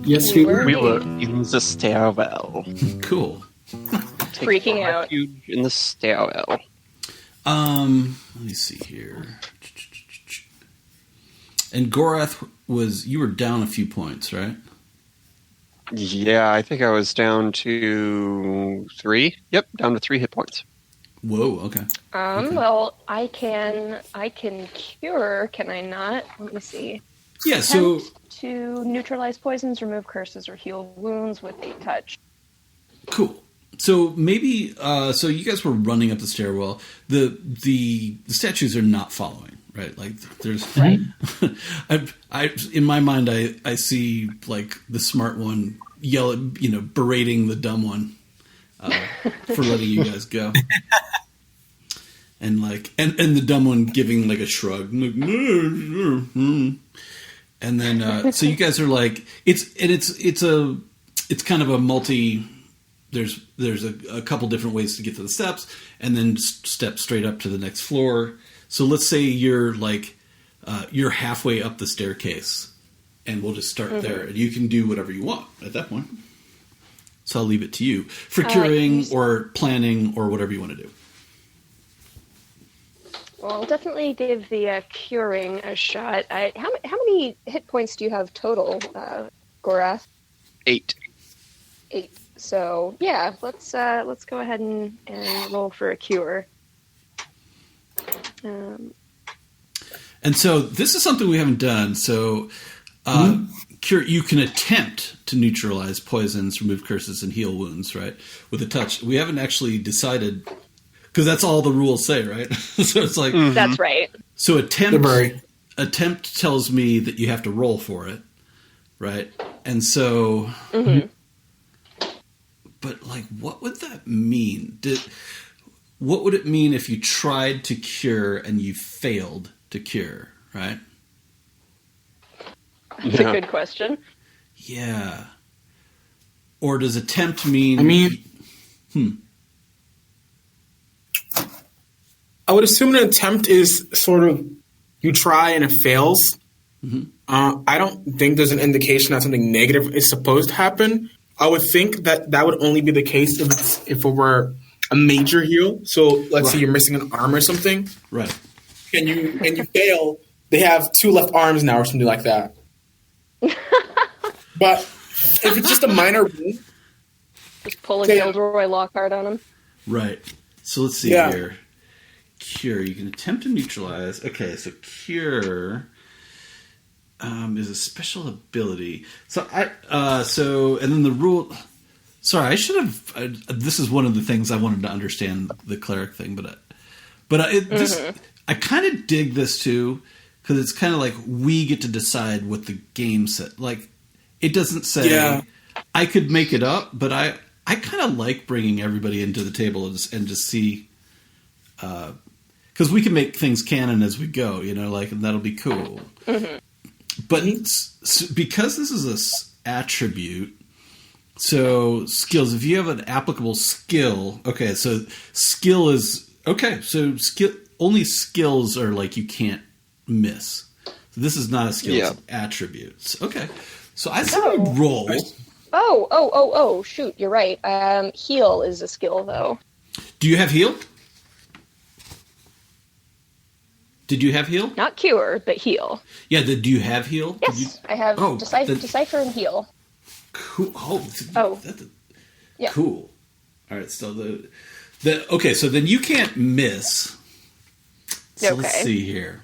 Yes, we were. We were in the stairwell. Cool. Freaking out. Refuge in the stairwell. Let me see here. And Gorath you were down a few points, right? Yeah, I think I was down to 3. Yep, down to 3 hit points. Whoa, okay. Okay. Well, I can cure, can I not? Let me see. Yeah, so... Attempt to neutralize poisons, remove curses, or heal wounds with a touch. Cool. So maybe, so you guys were running up the stairwell. The statues are not following, right? Like there's, right. I in my mind, I see like the smart one yell at, berating the dumb one for letting you guys go, and like, and the dumb one giving like a shrug, like, and then so you guys are like, it's kind of a multi. There's a couple different ways to get to the steps, and then step straight up to the next floor. So let's say you're like you're halfway up the staircase, and we'll just start there, and you can do whatever you want at that point. So I'll leave it to you for curing or planning or whatever you want to do. Well, I'll definitely give the curing a shot. How many hit points do you have total, Gorath? 8. 8. So yeah, let's go ahead and roll for a cure. And so this is something we haven't done. So cure, you can attempt to neutralize poisons, remove curses, and heal wounds, right? With a touch. We haven't actually decided because that's all the rules say, right? So it's like that's right. So attempt tells me that you have to roll for it, right? And so. But, like, what would that mean? What would it mean if you tried to cure and you failed to cure, right? That's a good question. Yeah. Or does attempt mean... I would assume an attempt is sort of you try and it fails. I don't think there's an indication that something negative is supposed to happen. I would think that would only be the case if it were a major heal. So let's say you're missing an arm or something. Right. And you fail, they have 2 left arms now or something like that. But if it's just a minor wound... Just pull a Gilderoy Lockhart on him. Right. So let's see here. Cure. You can attempt to neutralize. Okay, so cure... is a special ability. So and then the rule. Sorry, I should have. This is one of the things I wanted to understand the cleric thing, but I kind of dig this too because it's kind of like we get to decide what the game set. Like it doesn't say I could make it up, but I kind of like bringing everybody into the table and just see. Because we can make things canon as we go, like, and that'll be cool. But because this is an attribute, so skills, if you have an applicable skill, okay, so skill is, okay, so only skills are like you can't miss. So this is not a skill, it's attributes. Okay, so I say roll. Oh, shoot, you're right. Heal is a skill, though. Do you have heal? Did you have heal? Not cure, but heal. Yeah, do you have heal? Yes, I have decipher and heal. Cool. Yeah. Cool. All right, so okay, so then you can't miss. So let's see here.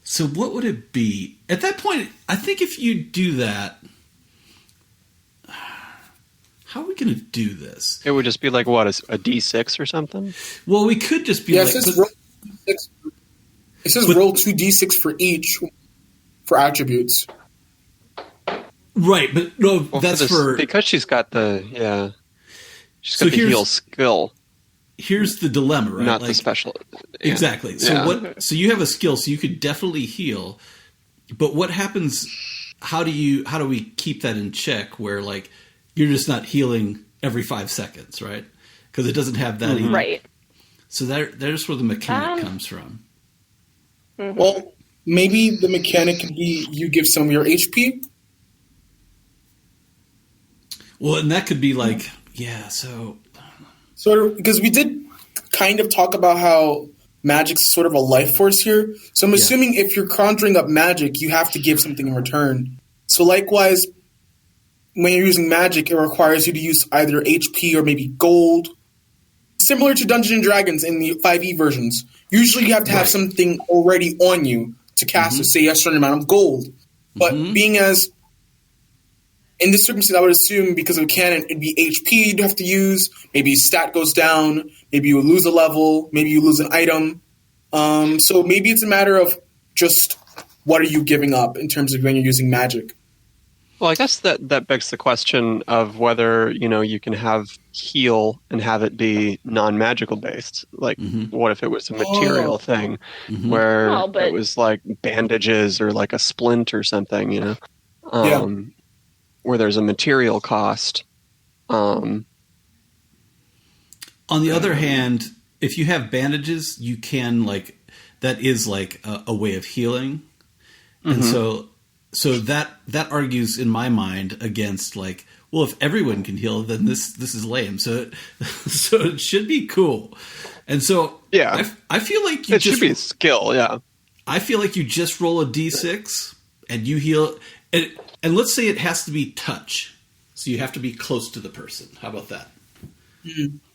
So what would it be? At that point, I think if you do that, how are we going to do this? It would just be like, what, a D6 or something? Well, we could just be It says roll 2d6 for each for attributes. Right, but no, that's because she's got the she's got the heal skill. Here's the dilemma, right? Not the special. Yeah. Exactly. So so you have a skill, so you could definitely heal. But what happens? How do we keep that in check? Where like you're just not healing every 5 seconds, right? Because it doesn't have that. Right. So there's where the mechanic comes from. Well, maybe the mechanic could be you give some of your HP. Well, and that could be like, yeah, so... Sort of, because we did kind of talk about how magic's sort of a life force here. So I'm assuming if you're conjuring up magic, you have to give something in return. So likewise, when you're using magic, it requires you to use either HP or maybe gold. Similar to Dungeons & Dragons in the 5e versions. Usually you have to have something already on you to cast, say, a certain amount of gold. But being as... In this circumstance, I would assume because of canon, it'd be HP you'd have to use. Maybe stat goes down. Maybe you lose a level. Maybe you lose an item. So maybe it's a matter of just what are you giving up in terms of when you're using magic. Well, I guess that begs the question of whether, you can have heal and have it be non-magical based. Like, what if it was a material thing where it was like bandages or like a splint or something, where there's a material cost. On the other hand, if you have bandages, you can that is like a way of healing. And so that argues in my mind against well, if everyone can heal, then this is lame. So it should be cool. And so I feel like it should be a skill. Yeah. I feel like you just roll a D6 and you heal. And let's say it has to be touch. So you have to be close to the person. How about that?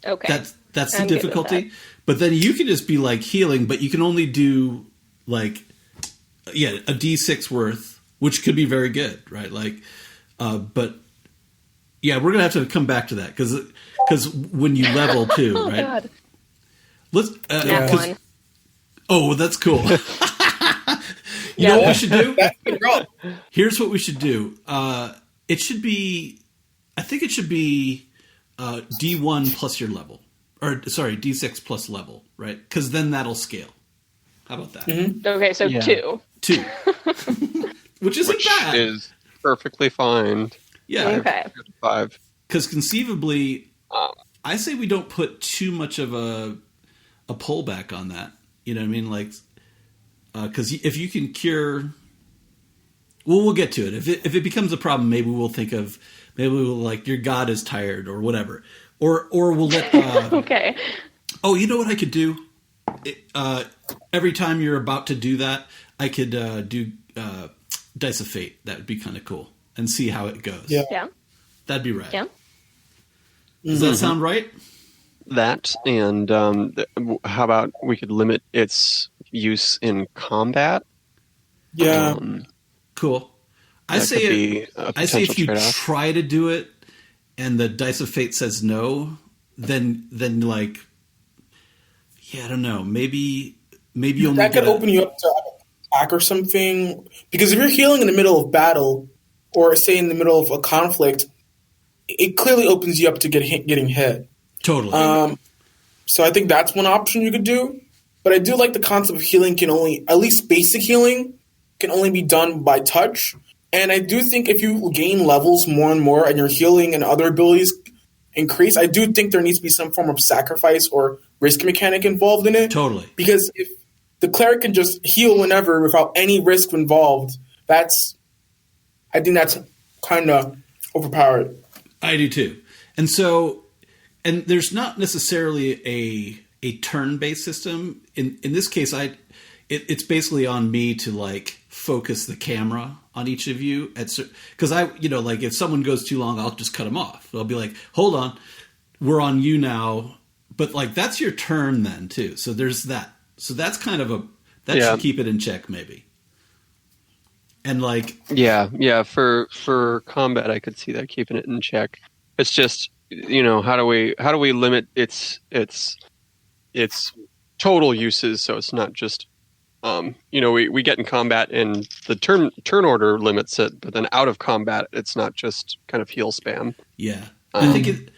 Okay. That's the difficulty. But then you can just be healing, but you can only do a D6 worth, which could be very good, right? But yeah, we're gonna have to come back to that because when you level too, oh, right? God. Let's. One. Oh, well, that's cool. You know what we should do? Here's what we should do. It should be, I think it should be D1 plus your level. Or, sorry, D6 plus level, right? Because then that'll scale. How about that? Okay, so 2. 2. Which isn't bad. Which is perfectly fine. Yeah. Okay. 5. Because conceivably, I say we don't put too much of a pullback on that. You know what I mean? Because if you can cure, we'll get to it. If it becomes a problem, maybe we'll your god is tired or whatever, or we'll let. Okay. Oh, you know what I could do? Every time you're about to do that, I could do Dice of Fate. That would be kind of cool, and see how it goes. Yeah. That'd be right. Yeah. Does that sound right? That and how about we could limit its use in combat? Yeah. Cool. I say if you trade-off. try to do it and the Dice of Fate says no, then I don't know. Maybe you'll that could open you up to attack or something. Because if you're healing in the middle of battle, or say in the middle of a conflict, it clearly opens you up to getting hit. Totally. So I think that's one option you could do. But I do like the concept of healing at least basic healing, can only be done by touch. And I do think if you gain levels more and more and your healing and other abilities increase, I do think there needs to be some form of sacrifice or risk mechanic involved in it. Totally. Because if the cleric can just heal whenever without any risk involved, I think that's kind of overpowered. I do too. And so, and there's not necessarily a turn-based system. In this case, it's basically on me to focus the camera on each of you because if someone goes too long, I'll just cut them off. I'll be like, hold on, we're on you now. But that's your turn then too. So there's that. So that's kind of should keep it in check maybe. And for combat, I could see that keeping it in check. It's just, how do we limit its total uses so it's not just we get in combat and the turn order limits it, but then out of combat it's not just kind of heal spam. Yeah. I think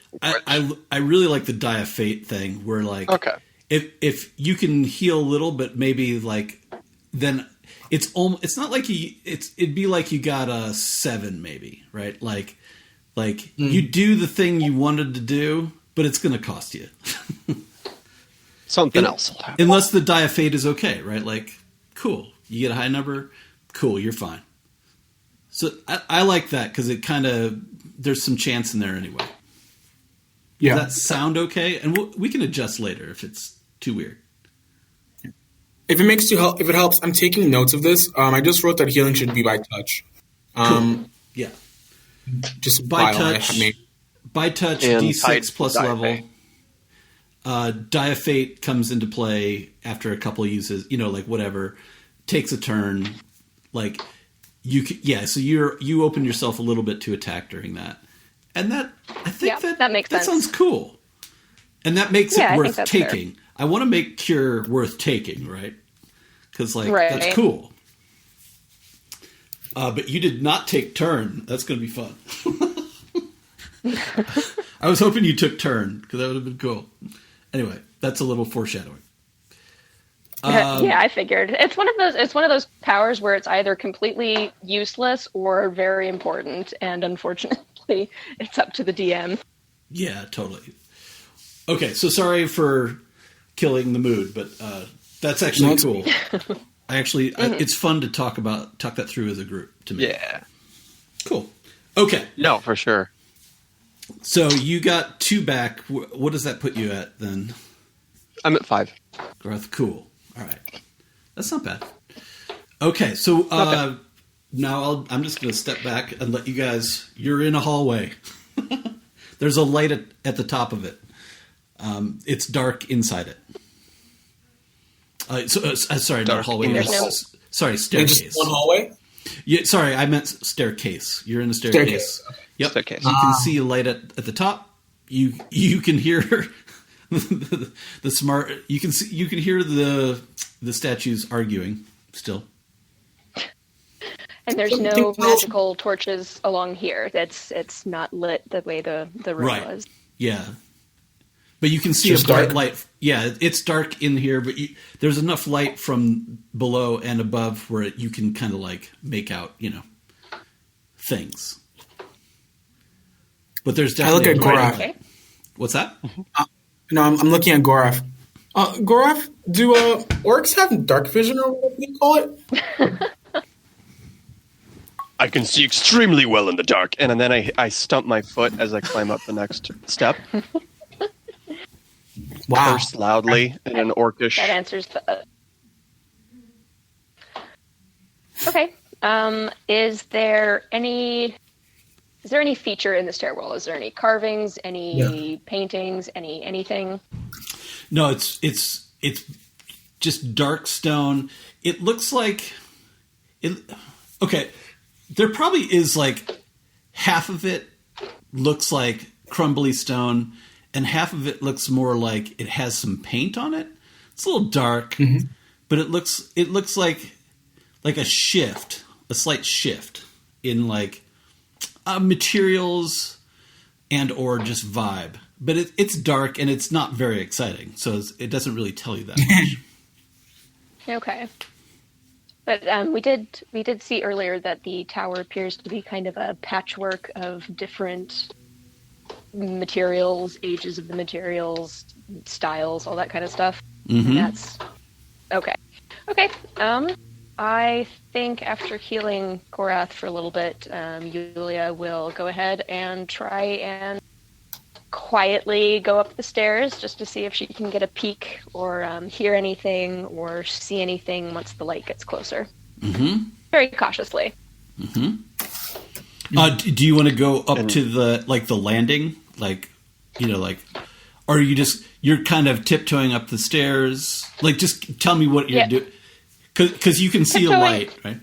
I really like the Die of Fate thing where okay, if you can heal a little, but maybe then it's not like it'd be like you got a 7 maybe, right? You do the thing you wanted to do, but it's going to cost you. Something else will happen. Unless the Die of Fate is okay, right? Cool. You get a high number, cool, you're fine. So I like that because it kind of there's some chance in there anyway. Yeah. Does that sound okay? And we can adjust later if it's too weird. If it helps, I'm taking notes of this. I just wrote that healing should be by touch. Cool. Yeah. Just by touch. By touch, And D6 plus level. Diafate. Diafate comes into play after a couple uses. Like whatever, takes a turn. Like so you open yourself a little bit to attack during that, and that I think that makes sense. That sounds cool, and that makes it worth taking. Fair. I want to make cure worth taking, right? Because that's cool. But you did not take turn. That's going to be fun. I was hoping you took turn because that would have been cool. Anyway, that's a little foreshadowing. Yeah, I figured it's one of those powers where it's either completely useless or very important, and unfortunately, it's up to the DM. Yeah, totally. Okay, so sorry for killing the mood, but that's actually cool. It's fun to talk that through as a group to me. Yeah. Cool. Okay. No, for sure. So you got 2 back. What does that put you at then? I'm at 5. Gorath, cool. All right. That's not bad. Okay, so now I'm just going to step back and let you guys... You're in a hallway. There's a light at the top of it. It's dark inside it. Sorry, Dark not hallway. Sorry, staircase. Just one hallway? Yeah, sorry, I meant staircase. You're in a staircase. Yep. Staircase. You can see a light at the top. You can hear the smart. You can hear the statues arguing still. And there's no magical torches along here. It's not lit the way the room was. Yeah. But you can see a bright light. Yeah, it's dark in here, but there's enough light from below and above where you can kind of make out, things. But there's definitely. I look at Gorath. Okay. What's that? No, I'm looking at Gorath. Gorath, do orcs have dark vision or whatever you call it? I can see extremely well in the dark, and then I stump my foot as I climb up the next step. Wow. Curse loudly in an orcish. That answers the. Okay. Is there any feature in the stairwell? Is there any carvings, any paintings, anything? No, it's just dark stone. It looks like it. Okay, there probably is half of it looks like crumbly stone, and half of it looks more like it has some paint on it. It's a little dark, but it looks like a shift, a slight shift in materials and or just vibe. But it's dark and it's not very exciting, so it doesn't really tell you that much. Okay. But we did see earlier that the tower appears to be kind of a patchwork of different materials, ages of the materials, styles, all that kind of stuff. Mm-hmm. That's okay. Okay. I think after healing Gorath for a little bit, Yulia will go ahead and try and quietly go up the stairs just to see if she can get a peek or hear anything or see anything once the light gets closer. Mm-hmm. Very cautiously. Mm-hmm. Do you want to go up to the landing? Or you're kind of tiptoeing up the stairs? Just tell me what you're doing. Because you can see a light, right?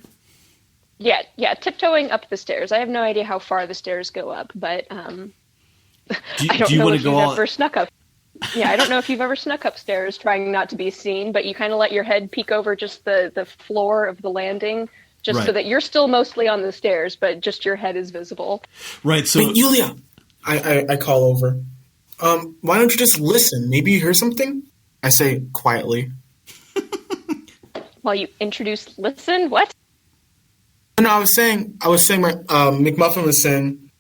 Yeah, tiptoeing up the stairs. I have no idea how far the stairs go up, but I don't know if you've ever snuck up. Yeah, I don't know if you've ever snuck upstairs trying not to be seen, but you kind of let your head peek over just the floor of the landing, just so that you're still mostly on the stairs, but just your head is visible. Right, so... Wait, Yulia! I call over. Why don't you just listen? Maybe you hear something? I say quietly. While you introduce listen? What? No, I was saying my McMuffin was saying,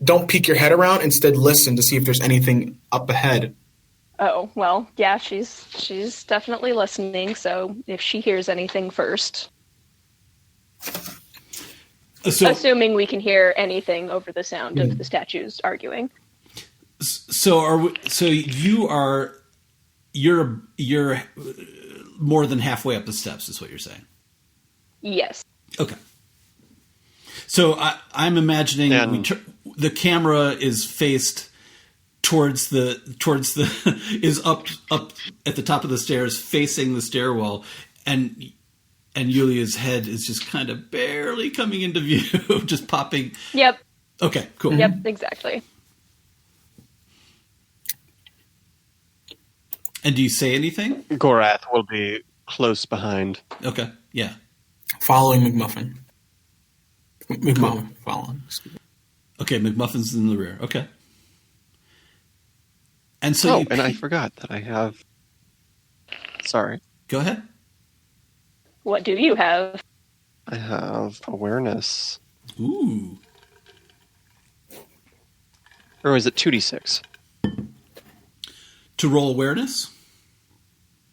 don't peek your head around, instead listen to see if there's anything up ahead. Oh, well, yeah, she's definitely listening, so if she hears anything first. assuming we can hear anything over the sound of the statues arguing. So you're more than halfway up the steps, is what you're saying? Yes. Okay. So I'm imagining the camera is faced towards the is up at the top of the stairs, facing the stairwell, and Yulia's head is just kind of barely coming into view, just popping. Yep. Okay. Cool. Yep. Exactly. And do you say anything? Gorath will be close behind. Okay. Yeah. Following McMuffin. McMuffin following. Okay, McMuffin's in the rear. Okay. And so and I forgot that I have... Sorry. Go ahead. What do you have? I have awareness. Ooh. Or is it 2d6? To roll awareness?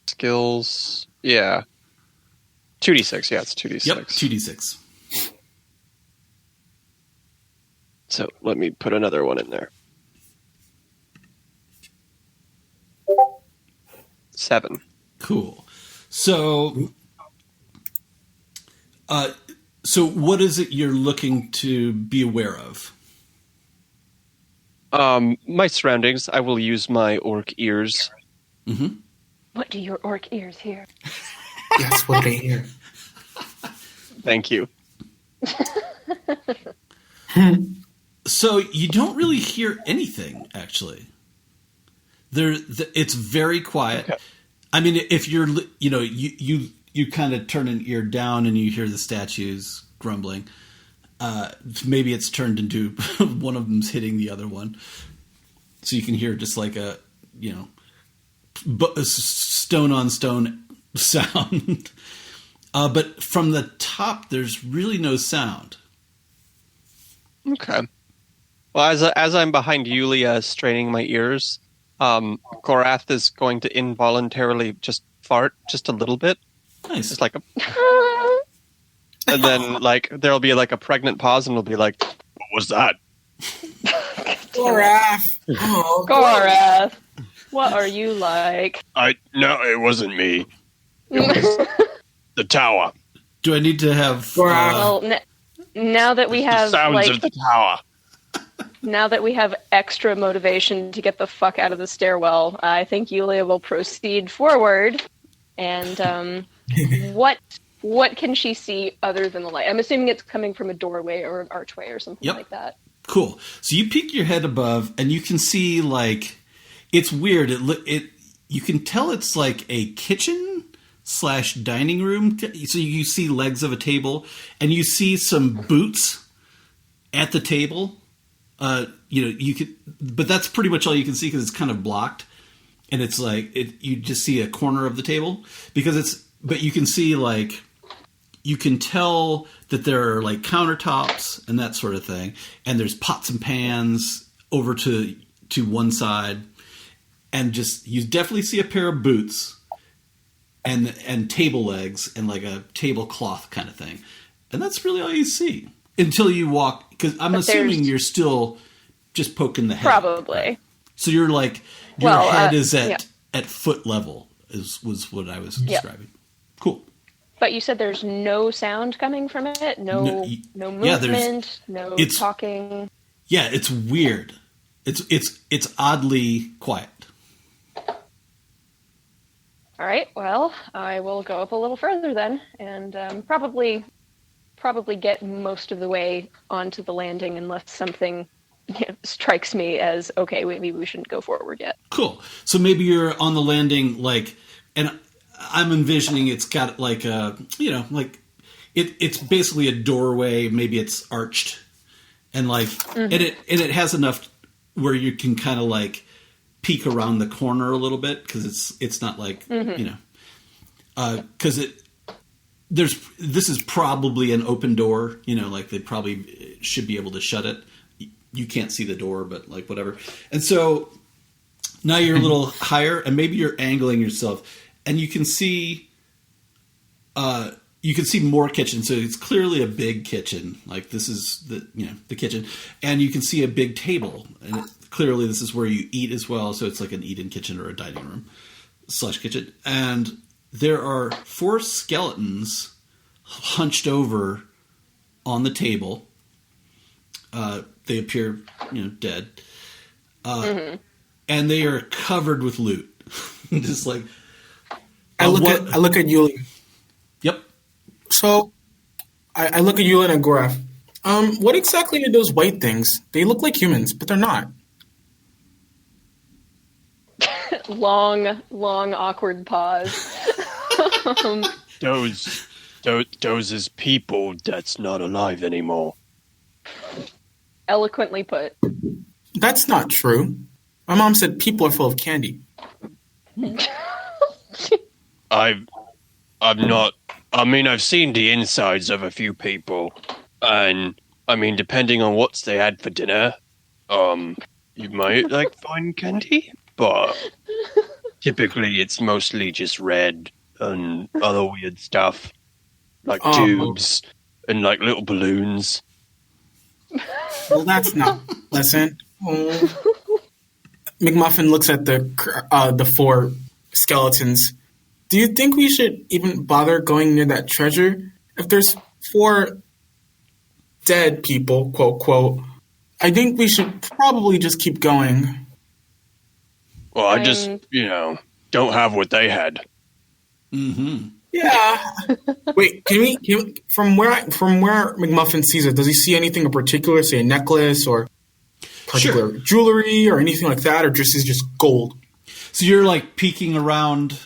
Skills... Yeah. 2d6, yeah, it's 2d6. Yep, 2d6. So let me put another one in there. 7. Cool. So what is it you're looking to be aware of? My surroundings. I will use my orc ears. Mm-hmm. What do your orc ears hear? That's what they hear. Thank you. So you don't really hear anything, actually. It's very quiet. Okay. I mean, if you're, you kind of turn an ear down and you hear the statues grumbling. Maybe it's turned into one of them's hitting the other one, so you can hear just like a stone on stone sound. But from the top, there's really no sound. Okay. Well, as I'm behind Yulia, straining my ears, Gorath is going to involuntarily just fart just a little bit. Nice. Just like a... And then, there'll be, a pregnant pause, and it'll be like, what was that? Gorath! Oh, Gorath! What are you like? No, it wasn't me. It was the tower. Do I need to have... Well, now that we have... The sounds of the tower. Now that we have extra motivation to get the fuck out of the stairwell, I think Yulia will proceed forward. And what can she see other than the light? I'm assuming it's coming from a doorway or an archway or something like that. Cool. So you peek your head above, and you can see it's weird. You can tell it's like a kitchen / dining room. So you see legs of a table, and you see some boots at the table. You could, but that's pretty much all you can see because it's kind of blocked, and it's you just see a corner of the table but you can see you can tell that there are countertops and that sort of thing, and there's pots and pans over to one side, and you definitely see a pair of boots and table legs and a tablecloth kind of thing, and that's really all you see. Until you walk, because I'm assuming you're still just poking the head. Probably. Right? So you're your head is at foot level, was what I was describing. Yep. Cool. But you said there's no sound coming from it? No movement, no talking? Yeah, it's weird. It's oddly quiet. All right, well, I will go up a little further then, and probably get most of the way onto the landing unless something strikes me as, okay, maybe we shouldn't go forward yet. Cool. So maybe you're on the landing, and I'm envisioning it's got it's basically a doorway. Maybe it's arched, and and it has enough where you can kind of peek around the corner a little bit because it's not because this is probably an open door, they probably should be able to shut it. You can't see the door, but whatever. And so now you're a little higher, and maybe you're angling yourself, and you can see you can see more kitchen. So it's clearly a big kitchen. Like this is the kitchen, and you can see a big table, and clearly this is where you eat as well. So it's like an eat-in kitchen or a dining room / kitchen. And there are 4 skeletons hunched over on the table. They appear, dead. And they are covered with loot. Just like I look at Yulia. Yep. So I look at Yulia and Gorath. What exactly are those white things? They look like humans, but they're not. long, awkward pause. Those is people that's not alive anymore. Eloquently put. That's not true. My mom said people are full of candy. I'm not. I mean, I've seen the insides of a few people, and I mean, depending on what they had for dinner, you might find candy, but typically it's mostly just red and other weird stuff, like tubes and like little balloons. Well, that's not pleasant. McMuffin looks at the 4 skeletons. Do you think we should even bother going near that treasure? If there's 4 dead people, quote, quote, I think we should probably just keep going. Well, I just, don't have what they had. Mm-hmm. Yeah. Wait, can we from where McMuffin sees it, does he see anything in particular, say a necklace or particular jewelry or anything like that, or just is just gold? So you're peeking around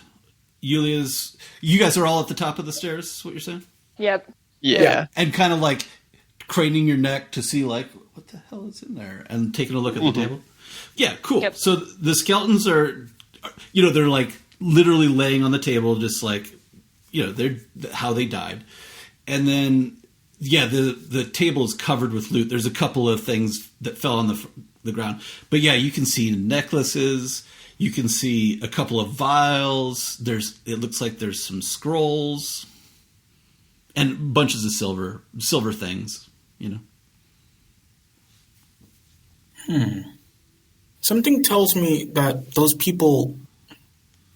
Yulia's. You guys are all at the top of the stairs, is what you're saying? Yep. Yeah. And kind of craning your neck to see what the hell is in there, and taking a look at the table. Yeah, cool. Yep. So the skeletons are, they're literally laying on the table, just they're how they died. And then, the table is covered with loot. There's a couple of things that fell on the ground. But you can see necklaces. You can see a couple of vials. It looks like there's some scrolls. And bunches of silver things, Something tells me that those people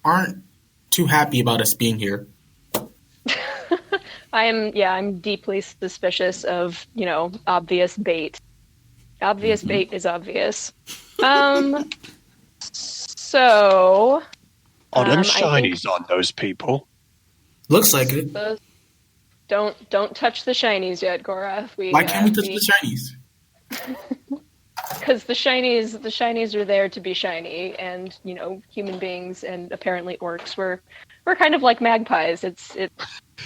aren't too happy about us being here. I'm deeply suspicious of, obvious bait. Obvious bait is obvious. So... Are them shinies on those people? Looks like it. Don't touch the shinies yet, Gorath. Why can't we touch the shinies? Because the shinies are there to be shiny, and human beings and apparently orcs we're kind of like magpies. It's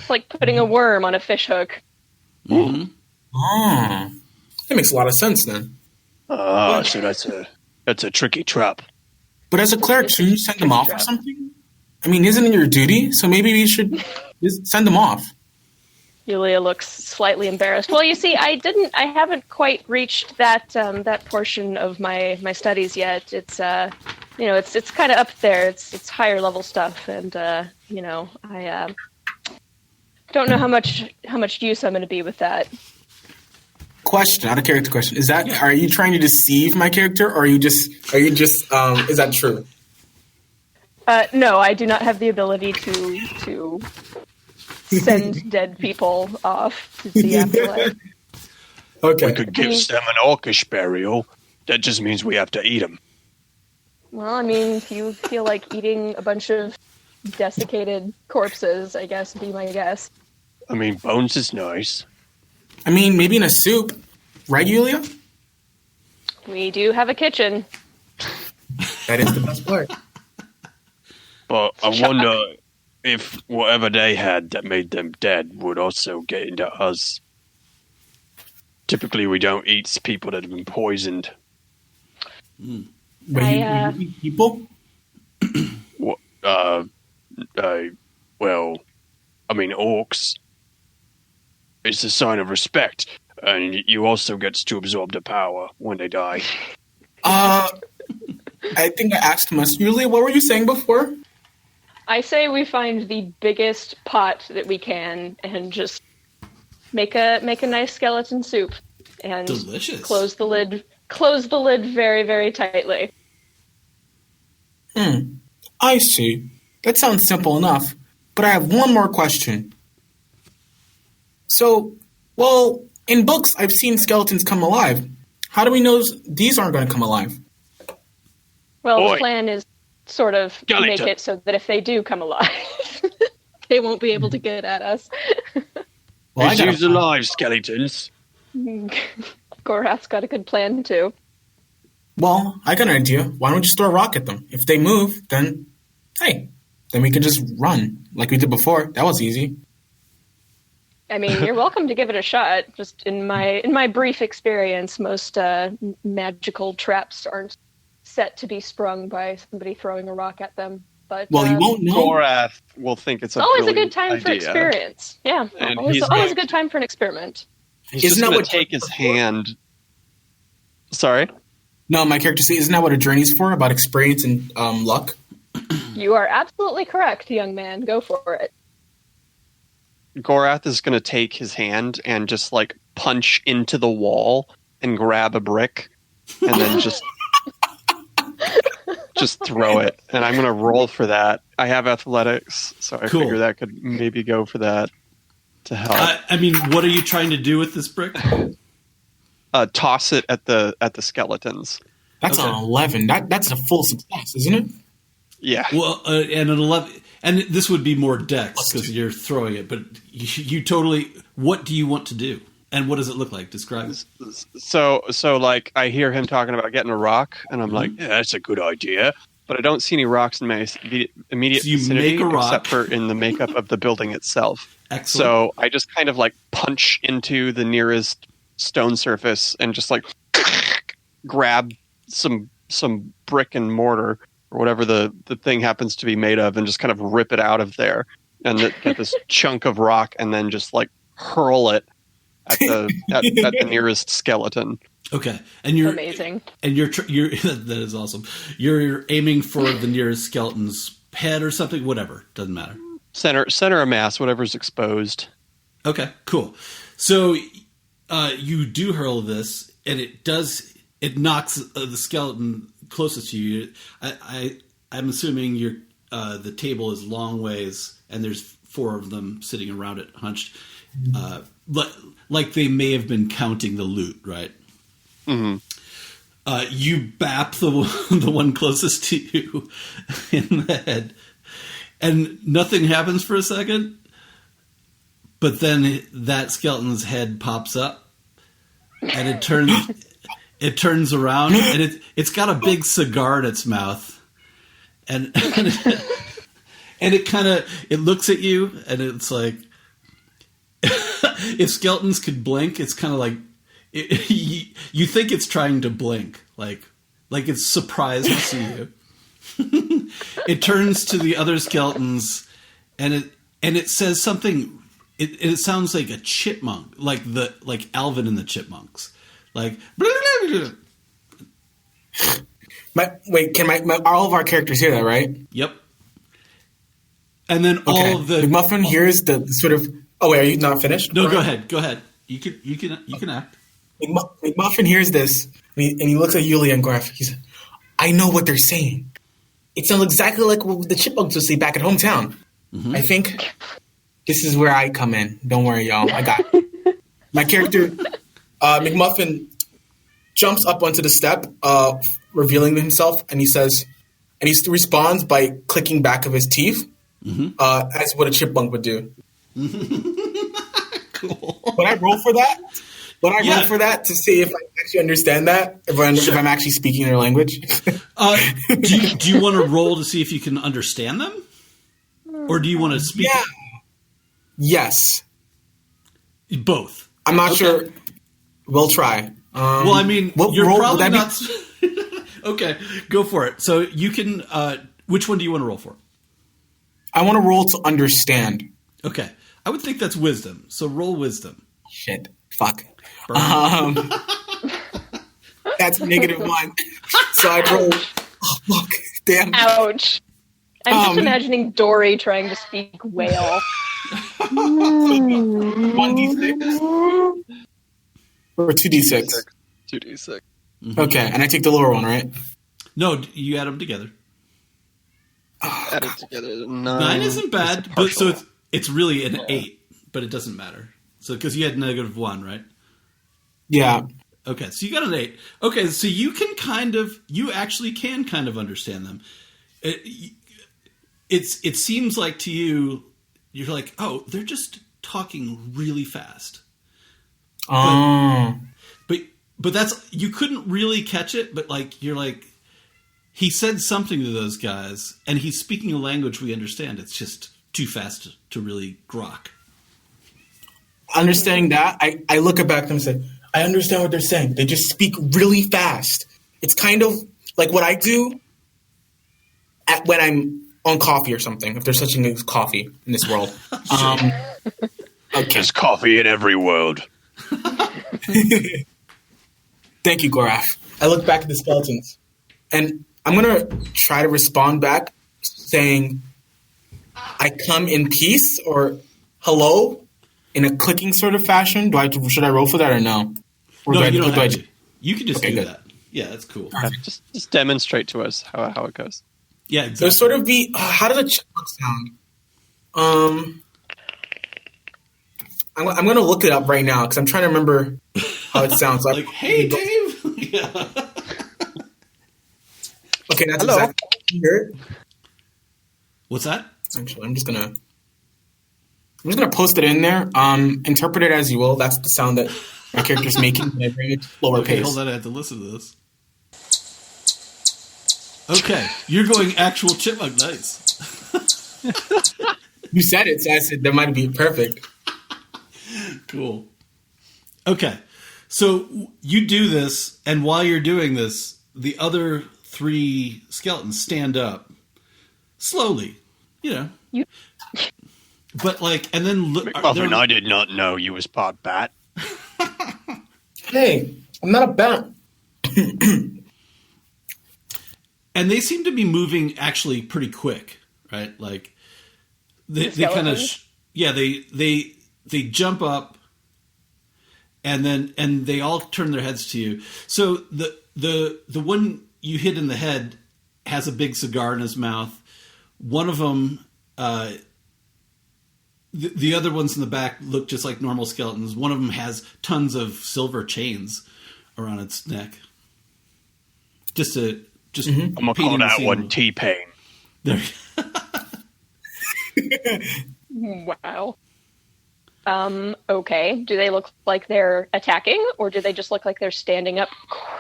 like putting a worm on a fish hook. Mm-hmm. Oh, that makes a lot of sense then. So that's a tricky trap. But as a cleric, shouldn't you send them off or something? I mean, isn't it your duty? So maybe we should just send them off. Yulia looks slightly embarrassed. Well, you see, I haven't quite reached that portion of my studies yet. It's it's kind of up there. It's higher level stuff, and I don't know how much use I'm going to be with that. Question, out of character question. Are you trying to deceive my character, or are you just is that true? No, I do not have the ability to send dead people off to the afterlife. Okay. We could give them an orcish burial. That just means we have to eat them. Well, I mean, if you feel like eating a bunch of desiccated corpses, I guess would be my guess. I mean, bones is nice. I mean, maybe in a soup. Right, Yulia? We do have a kitchen. That is the best part. But I wonder if whatever they had that made them dead would also get into us. Typically, we don't eat people that have been poisoned. But you eat people? Well, I mean, orcs. It's a sign of respect, and you also get to absorb the power when they die. I think I asked too much. Yulia, what were you saying before? I say we find the biggest pot that we can and just make a nice skeleton soup and delicious. Close the lid very, very tightly. I see. That sounds simple enough, but I have one more question. So, well, in books, I've seen skeletons come alive. How do we know these aren't going to come alive? Well, the plan is sort of make it so that if they do come alive, they won't be able to get at us. Well, use alive skeletons. Gorath's got a good plan, too. Well, I got an idea. Why don't we just throw a rock at them? If they move, then, hey, then we can just run like we did before. That was easy. I mean, you're welcome to give it a shot. Just in my brief experience, most magical traps aren't set to be sprung by somebody throwing a rock at them. But you won't know. Gorath will think it's always a good time for experience. Yeah, and always a good time for an experiment. He's just going to take his hand. Sorry? No, my character says, isn't that what a journey's for? About experience and luck? You are absolutely correct, young man. Go for it. Gorath is going to take his hand and just like punch into the wall and grab a brick and then just throw it. And I'm going to roll for that. I have athletics, so I figure that could maybe go for that to help. I mean, what are you trying to do with this brick? Toss it at the skeletons. That's an 11. That's a full success, isn't it? Yeah. Well, and an 11, and this would be more dex because you're throwing it. But you totally. What do you want to do, and what does it look like? Describe it. So like I hear him talking about getting a rock, and I'm like, yeah, that's a good idea. But I don't see any rocks in my immediate vicinity, except for in the makeup of the building itself. Excellent. So I just kind of like punch into the nearest stone surface and just like grab some brick and mortar or whatever the thing happens to be made of and just kind of rip it out of there and get this chunk of rock and then just like hurl it at the nearest skeleton. Okay, and you're amazing. And you're that is awesome. You're aiming for the nearest skeleton's head or something, whatever, doesn't matter. Center of mass, whatever's exposed. Okay, cool. So you do hurl this, and it knocks the skeleton closest to you. I'm assuming the table is long ways, and there's 4 of them sitting around it, hunched, like they may have been counting the loot, right? Mm-hmm. You bap the one closest to you in the head, and nothing happens for a second. But then that skeleton's head pops up, and it turns around, and it's got a big cigar in its mouth, and it looks at you, and it's like if skeletons could blink, it's kind of like you think it's trying to blink, like it's surprised to see you. It turns to the other skeletons, and it says something. It sounds like a chipmunk, like Alvin and the Chipmunks, like. Can all of our characters hear that, right? Yep. And then all of the McMuffin hears the sort of. Oh wait, are you not finished? No, right? Go ahead. You can act. McMuffin hears this, and he looks at Yulia and Gorath. He says, "I know what they're saying. It sounds exactly like what the Chipmunks would say back at hometown. Mm-hmm. I think this is where I come in. Don't worry, y'all. I got it." My character, McMuffin, jumps up onto the step, revealing himself, and he says, and he responds by clicking back of his teeth, as what a chipmunk would do. Cool. Would I roll for that? Roll for that to see if I actually understand that? If I'm actually speaking their language? Do you want to roll to see if you can understand them? Or do you want to speak? Yeah. Yes. Both. I'm not sure. We'll try. Well, I mean, you're probably not... Okay, go for it. So you can... which one do you want to roll for? I want to roll to understand. Okay. I would think that's wisdom. So roll wisdom. Shit. Fuck. That's -1. So I roll. Oh, fuck. Damn. Ouch. I'm just imagining Dory trying to speak whale. 1d6? Or 2d6? 2d6. Mm-hmm. Okay, and I take the lower one, right? No, you add them together. Added together. 9 isn't bad, but so it's really an 8, but it doesn't matter. So because you had -1, right? Yeah. Okay, so you got an 8. Okay, so you actually can kind of understand them. It seems like to you, you're like, oh, they're just talking really fast. Oh. But that's, you couldn't really catch it, but like, you're like, he said something to those guys, and he's speaking a language we understand. It's just too fast to really grok. Understanding that, I look back at them and say, I understand what they're saying. They just speak really fast. It's kind of like what I do when I'm on coffee or something, if there's such a thing as coffee in this world. Okay. There's coffee in every world. Thank you, Gorath. I look back at the skeletons, and I'm going to try to respond back saying, I come in peace, or hello, in a clicking sort of fashion. Should I roll for that or no? Or no, you don't have to. You can just do good. that. Yeah, that's cool. Just demonstrate to us how it goes. Yeah, exactly. There's sort of how does a chipmunk sound? I'm going to look it up right now because I'm trying to remember how it sounds. Like, hey, Dave. Yeah. Okay, that's Hello. exactly what you heard. What's that? Actually, I'm just gonna post it in there. Interpret it as you will. That's the sound that my character's making when I bring it to slower pace. Hold on, I have to listen to this. Okay, you're going actual chipmunk. Nice. You said it, so I said that might be perfect. Cool. Okay, so you do this, and while you're doing this, the other 3 skeletons stand up slowly. But like, and then McMuffin, I did not know you was part bat. Hey, I'm not a bat. And they seem to be moving actually pretty quick, right? Like they kind of they jump up, and they all turn their heads to you. So the one you hit in the head has a big cigar in his mouth. One of them, the other ones in the back look just like normal skeletons. One of them has tons of silver chains around its neck. I'm gonna call that one T-Pain. There. Wow. Okay. Do they look like they're attacking, or do they just look like they're standing up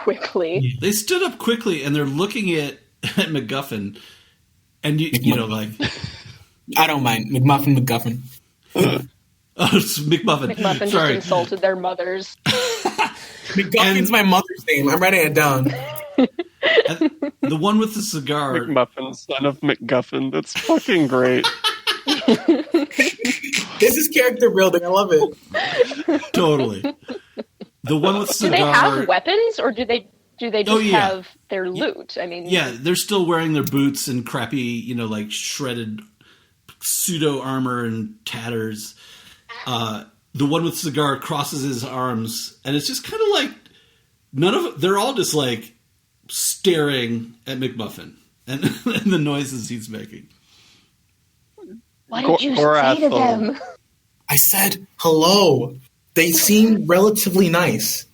quickly? They stood up quickly, and they're looking at McGuffin, and you know, like, I don't mind McMuffin. Oh, it's McMuffin. McMuffin Sorry. just insulted their mothers. McGuffin's my mother's name. I'm writing it down. And the one with the cigar. McMuffin, son of McGuffin. That's fucking great. This is character building. I love it. Totally. The one with the cigar. Do they have weapons, or do they just have their loot? I mean, yeah, they're still wearing their boots and crappy, like shredded pseudo armor and tatters. The one with the cigar crosses his arms, and it's just kind of like they're all just like staring at McMuffin and the noises he's making. What did you say to them? I said hello. They seem relatively nice.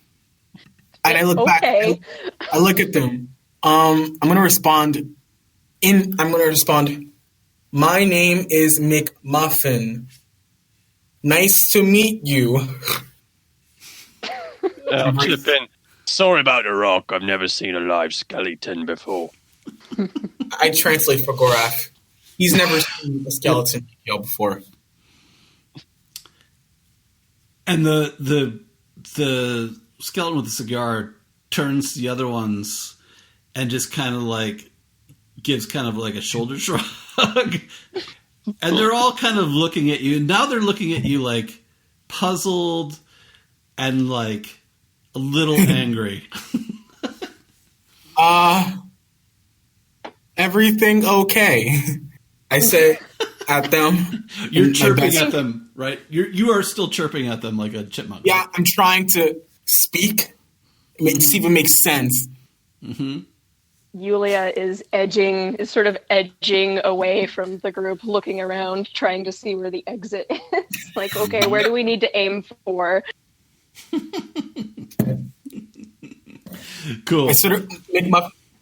And I look back. I look at them. I'm gonna respond. My name is McMuffin. Nice to meet you. Chip in. Sorry about the rock. I've never seen a live skeleton before. I translate for Gorath. He's never seen a skeleton before. And the skeleton with the cigar turns to the other ones and just kind of like gives kind of like a shoulder shrug. And they're all kind of looking at you. Now they're looking at you like puzzled and like a little angry. Everything okay? I say at them. You're chirping at them, right? You are still chirping at them like a chipmunk. Yeah, I'm trying to speak, see if it makes sense. Mm-hmm. Yulia is sort of edging away from the group, looking around, trying to see where the exit is. Like, okay, where do we need to aim for? Cool. I sort of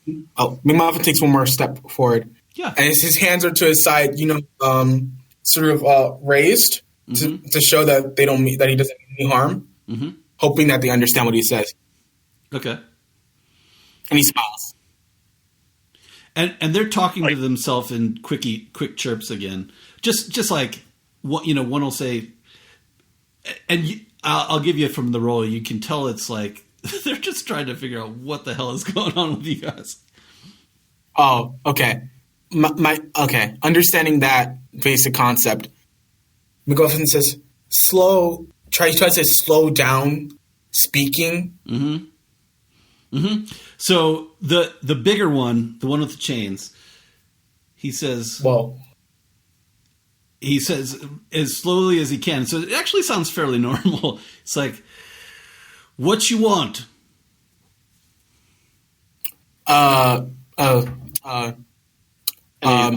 McMuffin takes one more step forward. Yeah. And his hands are to his side, sort of raised to show that that he doesn't mean any harm, hoping that they understand what he says. Okay. And he smiles. And they're talking to themselves in quick chirps again. Just like one will say, and I'll give you from the roll. You can tell it's like they're just trying to figure out what the hell is going on with you guys. Oh, okay. Okay. Understanding that basic concept, McMuffin says, try to say slow down speaking. Mm-hmm. Mm-hmm. So the bigger one, the one with the chains, he says as slowly as he can. So it actually sounds fairly normal. It's like, what you want? He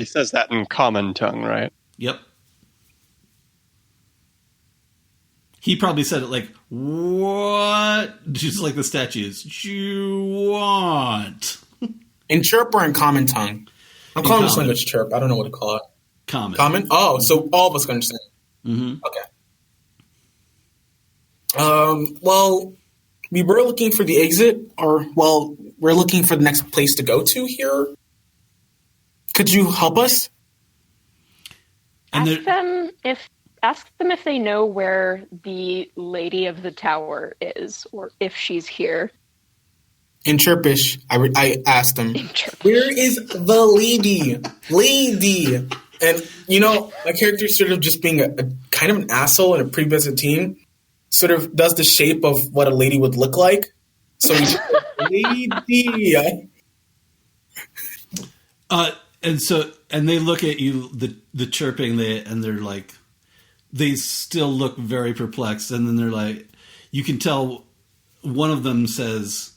says that in common tongue, right? Yep. He probably said it like, what? Just like the statues. What you want? In chirp or in common tongue? I'm calling this language chirp. I don't know what to call it. Common. Common? Oh, so all of us can understand. Mm-hmm. Okay. Well, we were looking for the exit, we're looking for the next place to go to here. Could you help us? Ask them if they know where the lady of the tower is, or if she's here. In Chirpish, I asked them, where is the lady? Lady! And, my character sort of just being a kind of an asshole in a pre-17, sort of does the shape of what a lady would look like. So he's lady. And they look at you, the chirping, and they're like, they still look very perplexed. And then they're like, you can tell one of them says,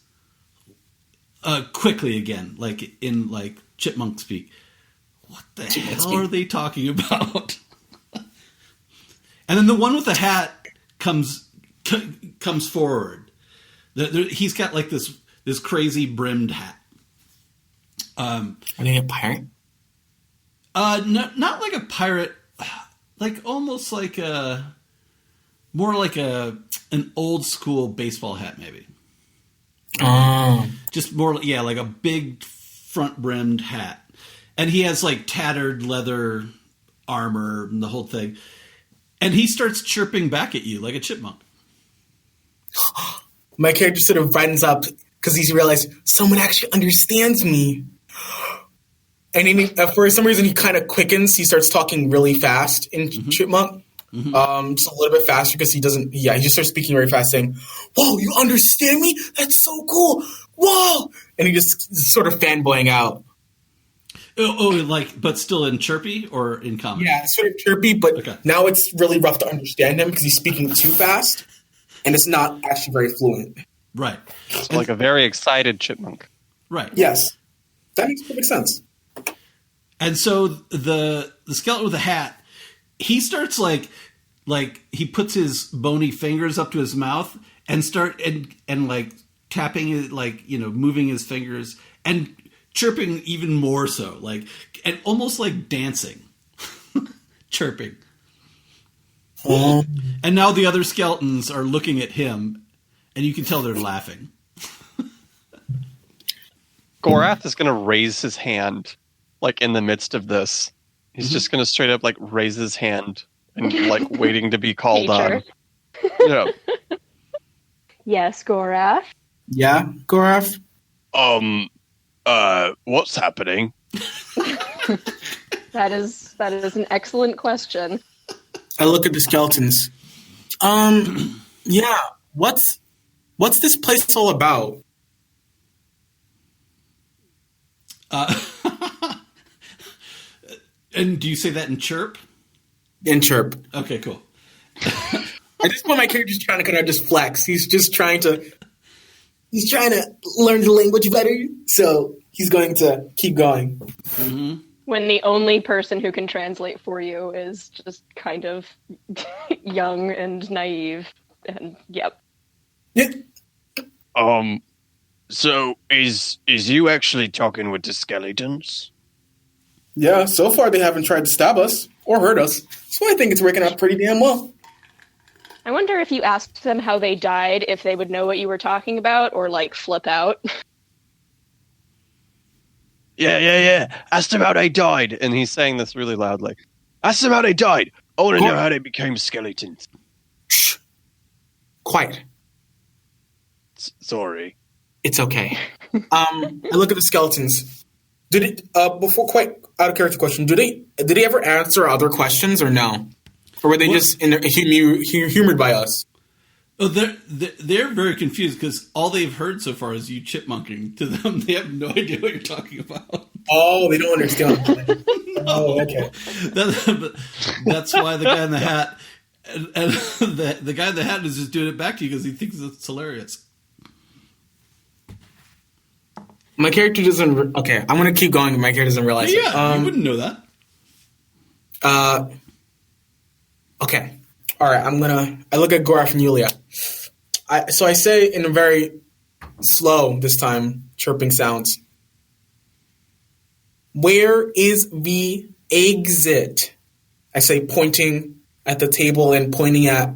quickly again, like in like chipmunk speak, what the hell are they talking about? And then the one with the hat comes forward. He's got like this crazy brimmed hat. Are they a pirate? Not like a pirate, like almost like more like an old school baseball hat, maybe. Oh, just more, like a big front brimmed hat, and he has like tattered leather armor and the whole thing. And he starts chirping back at you like a chipmunk. My character sort of brightens up because he's realized someone actually understands me. And for some reason, he kind of quickens. He starts talking really fast in chipmunk. Mm-hmm. Just a little bit faster because he doesn't. Yeah, he just starts speaking very fast, saying, "Whoa, you understand me? That's so cool! Whoa!" And he just sort of fanboying out. But still in chirpy or in common? Yeah, sort of chirpy, but now it's really rough to understand him because he's speaking too fast, and it's not actually very fluent. Right. So like a very excited chipmunk. Right. Yes, that makes perfect sense. And so the skeleton with the hat, he starts like he puts his bony fingers up to his mouth and and like tapping it, like, moving his fingers and chirping even more so, like, and almost like dancing, chirping. And now the other skeletons are looking at him, and you can tell they're laughing. Gorath is going to raise his hand, like in the midst of this. He's just going to straight up like raise his hand and like waiting to be called on. Yeah. Yes, Gorath. Yeah, Gorath. What's happening? That is an excellent question. I look at the skeletons. Yeah. What's this place all about? And do you say that in chirp? In chirp. Okay, cool. At this point, my character's trying to kind of just flex. He's trying to learn the language better, so he's going to keep going. Mm-hmm. When the only person who can translate for you is just kind of young and naive, and yep. Yeah. So is you actually talking with the skeletons? Yeah, so far they haven't tried to stab us or hurt us, so I think it's working out pretty damn well. I wonder if you asked them how they died, if they would know what you were talking about, or, like, flip out. Yeah. Ask them how they died. And he's saying this really loudly. Ask them how they died. I want to know how they became skeletons. Shh. Quiet. Sorry. It's okay. I look at the skeletons. Did it, before, quite out of character question, did they ever answer other questions or no? Or were they just humored by us? Oh, they're very confused because all they've heard so far is you chipmunking. To them, they have no idea what you're talking about. Oh, they don't understand. No. Oh, okay. That's why the guy in the hat, and the guy in the hat is just doing it back to you because he thinks it's hilarious. My character doesn't. Okay, I'm gonna keep going. My character doesn't realize. Yeah, you wouldn't know that. Okay. All right. I look at Gorath and Yulia. So I say in a very slow, this time, chirping sounds. Where is the exit? I say, pointing at the table and pointing at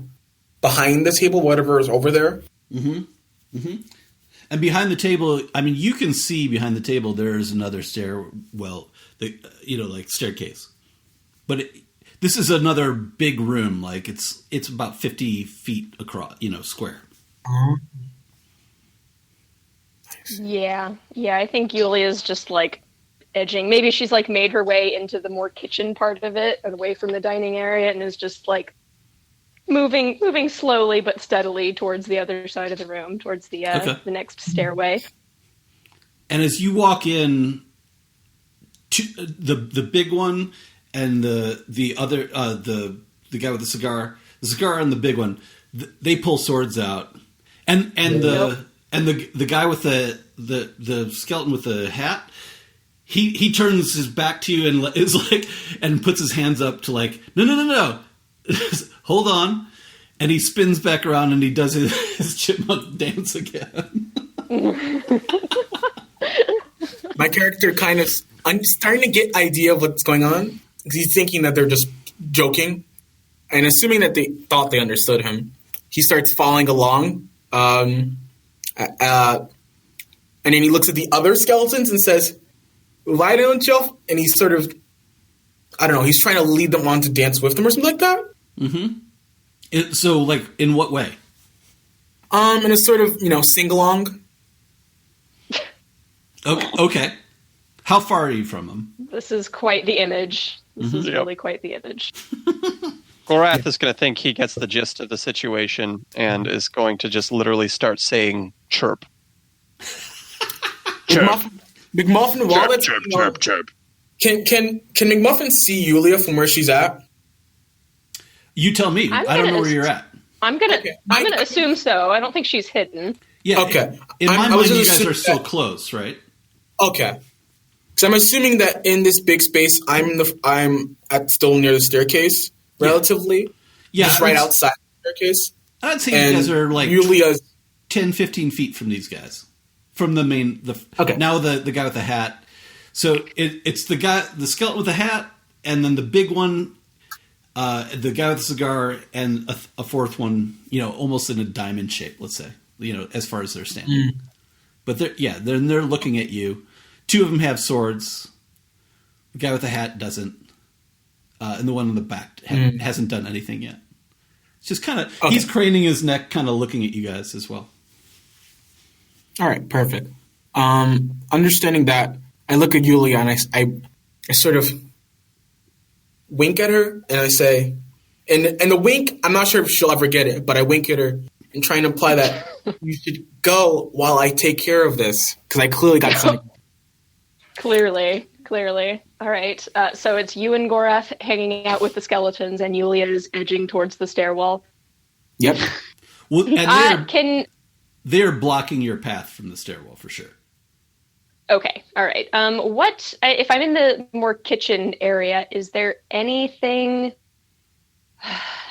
behind the table, whatever is over there. Mm-hmm. Mm-hmm. And behind the table, I mean, you can see behind the table there is another stairwell, like staircase. But this is another big room. Like it's about 50 feet across, square. Yeah. I think Yulia's just like edging. Maybe she's like made her way into the more kitchen part of it, away from the dining area, and is just like moving slowly but steadily towards the other side of the room, towards the next stairway. And as you walk in, to the big one and the other the guy with the cigar and the big one, they pull swords out, and the guy with the skeleton with the hat, he turns his back to you and is like, and puts his hands up to like, no. Hold on. And he spins back around and he does his chipmunk dance again. My character I'm starting to get idea of what's going on. He's thinking that they're just joking. And assuming that they thought they understood him, he starts following along. And then he looks at the other skeletons and says, "Why don't you?" And he's sort of, I don't know, he's trying to lead them on to dance with them or something like that. Mm-hmm. So, like, in what way? In a sort of, sing-along. Okay. How far are you from them? This is quite the image. This is really quite the image. Gorath is going to think he gets the gist of the situation and is going to just literally start saying chirp. McMuffin, while that's chirp. Can McMuffin see Yulia from where she's at? You tell me. I don't know where you're at. I'm gonna assume so. I don't think she's hidden. Yeah. Okay. In my mind, you guys are so close, right? Okay. Because I'm assuming that in this big space, I'm still near the staircase, relatively. Yeah. Just right outside the staircase. I'd say you guys are like Yulia's 10, 15 feet from these guys. From the main... Okay. Now the guy with the hat. So it's the skeleton with the hat, and then the big one, the guy with the cigar, and a fourth one, almost in a diamond shape, let's say, as far as they're standing. But they're looking at you. Two of them have swords. The guy with the hat doesn't. And the one in the back hasn't done anything yet. It's just kind of... Okay. He's craning his neck, kind of looking at you guys as well. All right, perfect. Understanding that, I look at Yulia and I sort of wink at her and I say, and the wink, I'm not sure if she'll ever get it, but I wink at her and try and imply that you should go while I take care of this because I clearly got something. Clearly. All right. So it's you and Gorath hanging out with the skeletons, and Yulia is edging towards the stairwell. Yep. Well, and they're blocking your path from the stairwell for sure. Okay. All right. What if I'm in the more kitchen area? Is there anything?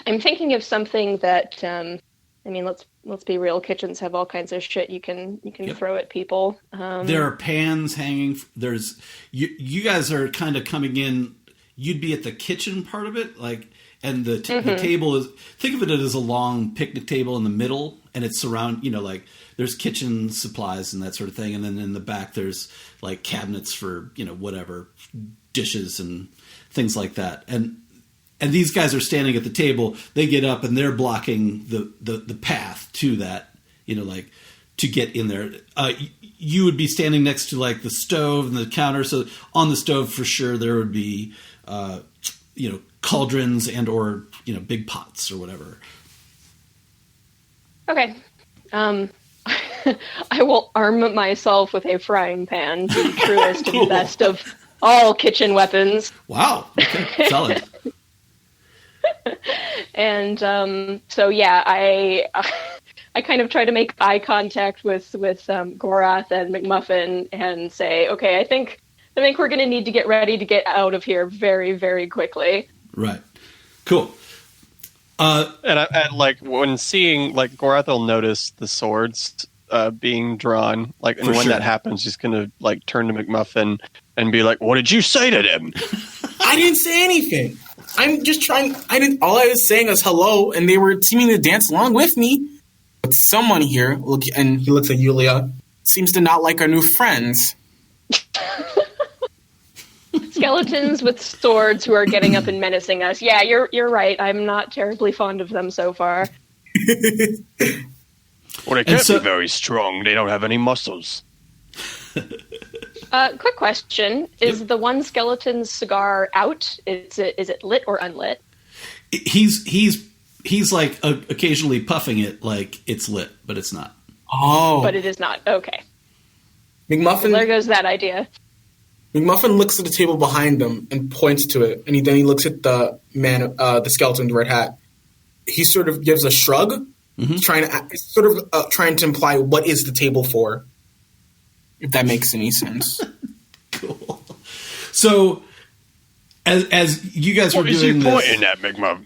I'm thinking of something that. I mean, let's be real. Kitchens have all kinds of shit you can throw at people. There are pans hanging. There's you guys are kind of coming in. You'd be at the kitchen part of it, like, and the table is. Think of it as a long picnic table in the middle, and it's like there's kitchen supplies and that sort of thing, and then in the back there's like cabinets for whatever dishes and things like that, And these guys are standing at the table. They get up and they're blocking the path to that, to get in there. You would be standing next to like the stove and the counter. So on the stove, for sure, there would be, cauldrons and or big pots or whatever. Okay. I will arm myself with a frying pan, the truest Cool. and best of all kitchen weapons. Wow. Okay. Solid. And so yeah, I kind of try to make eye contact with Gorath and McMuffin and say, okay, I think we're going to need to get ready to get out of here very, very quickly. Right. Cool. And like when seeing like Gorath will notice the swords being drawn, like, and when that happens, he's going to like turn to McMuffin and be like, "What did you say to them?" I didn't say anything. I'm just trying. All I was saying was hello, and they were seeming to dance along with me. But someone here, and he looks at Yulia, seems to not like our new friends. Skeletons with swords who are getting up and menacing us. Yeah, you're right. I'm not terribly fond of them so far. Well, they can't be very strong. They don't have any muscles. Quick question: is the one skeleton's cigar out? Is it lit or unlit? He's like occasionally puffing it like it's lit, but it's not. Oh, but it is not. Okay. McMuffin. Well, there goes that idea. McMuffin looks at the table behind them and points to it, and then he looks at the man, the skeleton in the red hat. He sort of gives a shrug, trying to imply what is the table for. If that makes any sense. Cool. So, as you guys were doing this... What is he pointing at, McMuffin?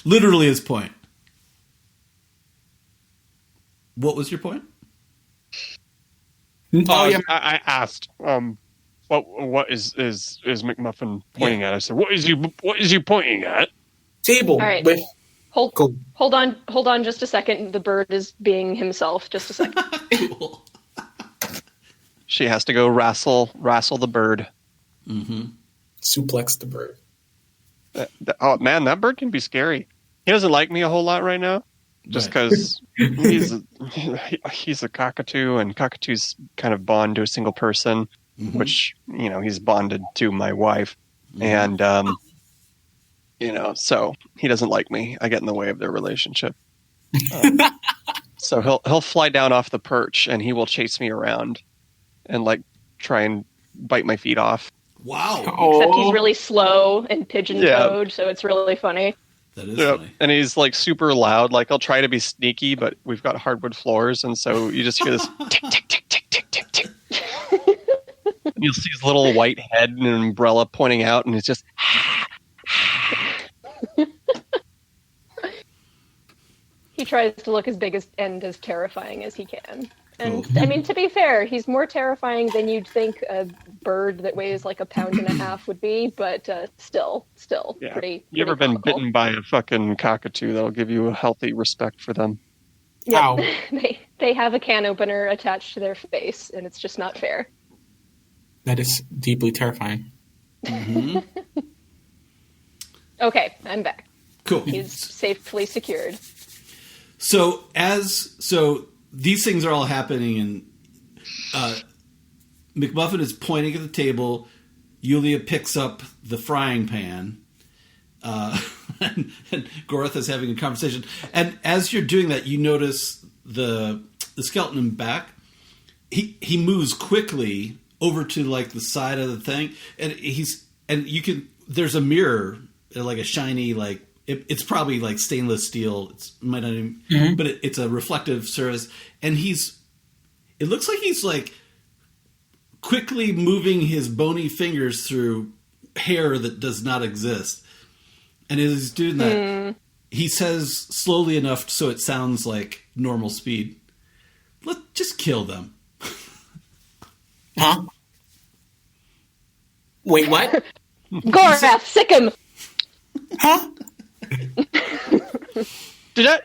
Literally his point. What was your point? I asked, what is McMuffin pointing at? I said, what is you pointing at? Table. All right. Hold on just a second. The bird is being himself. Just a second. Cool. She has to go wrestle the bird. Mm-hmm. Suplex the bird. Oh man, that bird can be scary. He doesn't like me a whole lot right now, just because he's a cockatoo, and cockatoos kind of bond to a single person, which he's bonded to my wife, and so he doesn't like me. I get in the way of their relationship. So he'll fly down off the perch, and he will chase me around, and like try and bite my feet off. Wow! Except he's really slow and pigeon-toed, so it's really funny. That is funny. And he's like super loud. Like I'll try to be sneaky, but we've got hardwood floors, and so you just hear this tick tick tick tick tick tick tick. And you'll see his little white head and an umbrella pointing out, and it's just. He tries to look as big and as terrifying as he can. And I mean, to be fair, he's more terrifying than you'd think a bird that weighs like 1.5 pounds would be, but still pretty. You ever been bitten by a fucking cockatoo? That'll give you a healthy respect for them. Yeah, they have a can opener attached to their face, and it's just not fair. That is deeply terrifying. Mm-hmm. Okay, I'm back. Cool. He's safely secured. So these things are all happening, and McMuffin is pointing at the table. Yulia picks up the frying pan, and Gorath is having a conversation. And as you're doing that, you notice the skeleton in back. He moves quickly over to like the side of the thing, and there's a mirror, like a shiny, like it's probably like stainless steel. It's might not even, but it's a reflective surface, and it looks like he's like quickly moving his bony fingers through hair that does not exist. And as he's doing that, he says slowly enough so it sounds like normal speed, "Let's just kill them." Huh? Wait, what? Gorath, sick him! Huh? Did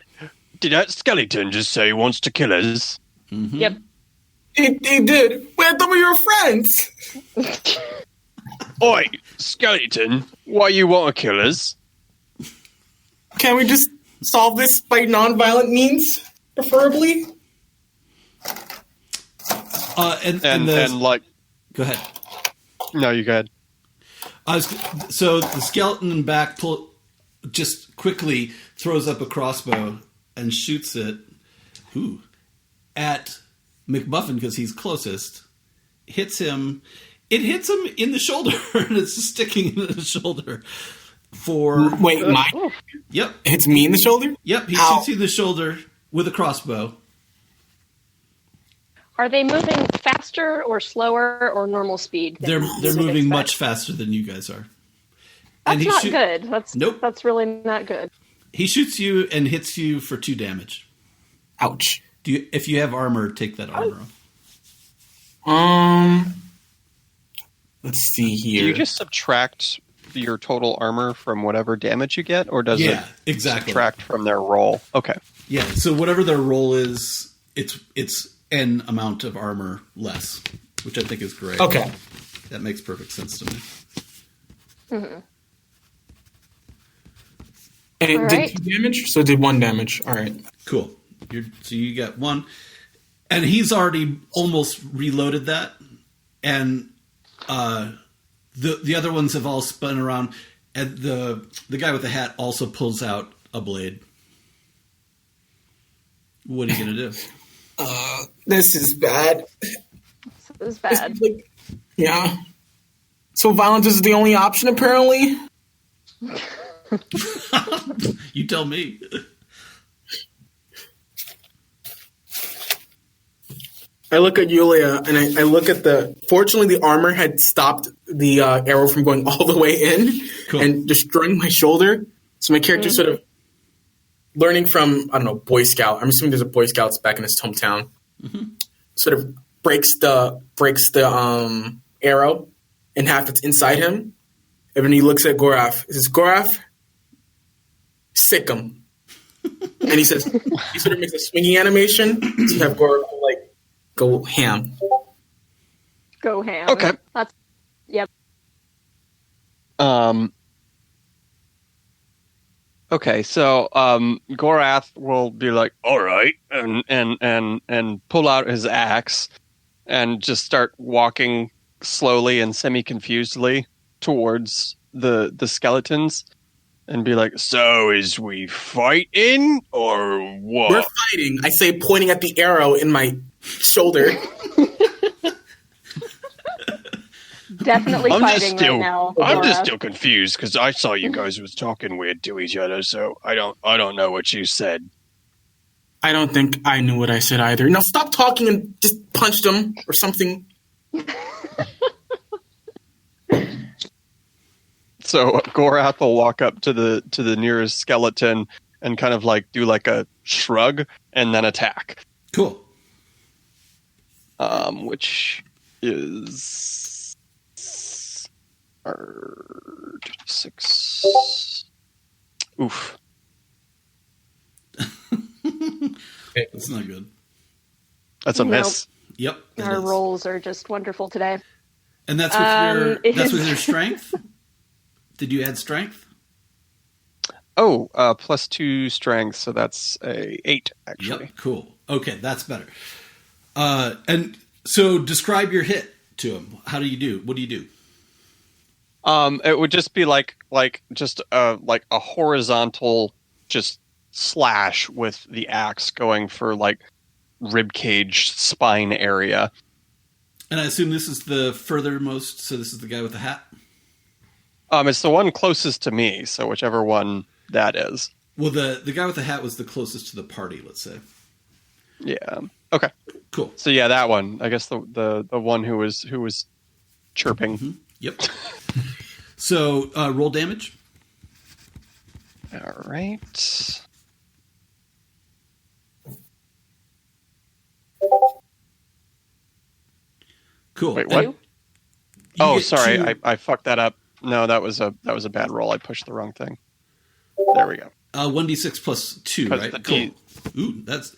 that skeleton just say he wants to kill us? Mm-hmm. Yep. He did. Wait, I thought we were friends. Oi, skeleton, why you want to kill us? Can we just solve this by non-violent means, preferably? And like, go ahead. No, you go ahead. So the skeleton in back just quickly throws up a crossbow and shoots it at McMuffin because he's closest. Hits him. It hits him in the shoulder, and it's just sticking in the shoulder. Wait, mine? Yep. It hits me in the shoulder? Yep, he shoots you in the shoulder with a crossbow. Are they moving faster or slower or normal speed? They're moving much faster than you guys are. That's not good. Nope. That's really not good. He shoots you and hits you for 2 damage. Ouch. If you have armor, take that armor off. Let's see here. Do you just subtract your total armor from whatever damage you get, or does it subtract from their roll? Okay. Yeah, so whatever their roll is, it's N amount of armor less, which I think is great. Okay. That makes perfect sense to me. Mm-hmm. And it did 2 damage? So it did 1 damage. All right. Cool. So you got 1. And he's already almost reloaded that. And the other ones have all spun around. And the guy with the hat also pulls out a blade. What are you going to do? This is bad. This is bad. Yeah. So violence is the only option, apparently? You tell me. I look at Yulia, and I look at fortunately, the armor had stopped the arrow from going all the way in and destroying my shoulder. So my character's sort of learning from, I don't know, Boy Scout. I'm assuming there's a Boy Scouts back in his hometown. Mm-hmm. Sort of breaks the arrow in half that's inside him. And then he looks at Gorath. He says, "Gorath, sick him." And he says, he sort of makes a swinging animation to have Gorath go ham. Go ham. Okay. Yep. Okay, so Gorath will be like, "All right," and pull out his axe and just start walking slowly and semi-confusedly towards the skeletons and be like, "So is we fighting or what?" "We're fighting," I say, pointing at the arrow in my shoulder. Definitely fighting right now. I'm just still confused because I saw you guys was talking weird to each other, so I don't know what you said. I don't think I knew what I said either. Now stop talking and just punched him or something. So Gorath will walk up to the nearest skeleton and kind of like do like a shrug and then attack. Cool. Which is 6. Oof. That's not good. That's a miss. Yep. Our rolls are just wonderful today. And that's with your strength? Did you add strength? Oh, +2 strength, so that's a 8 actually. Yep, cool. Okay, that's better. And so describe your hit to him. How do you do? What do you do? It would just be like a horizontal just slash with the axe going for like rib cage spine area. And I assume this is the furthermost, so this is the guy with the hat? It's the one closest to me, so whichever one that is. Well, the guy with the hat was the closest to the party, let's say. Yeah. Okay. Cool. So yeah, that one. I guess the one who was chirping. Mm-hmm. Yep. So roll damage. All right. Cool. Wait, what? Sorry, I fucked that up. No, that was a bad roll. I pushed the wrong thing. There we go. 1d6 plus 2, right? Cool. Ooh, that's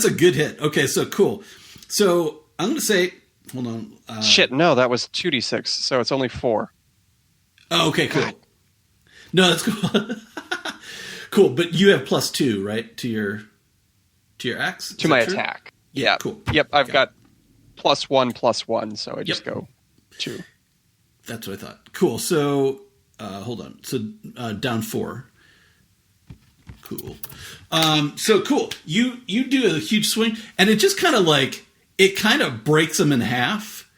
a good hit. Okay, so cool. So I'm going to say, hold on. Shit, no, that was 2d6, so it's only 4. Oh, okay, cool. No, that's cool. Cool, but you have plus 2, right, to your axe? To my attack. Yeah. Cool. Yep, I've got +1, so I just go 2. That's what I thought. Cool. So, hold on. So, down 4. Cool. So cool. You do a huge swing, and it just kind of breaks them in half.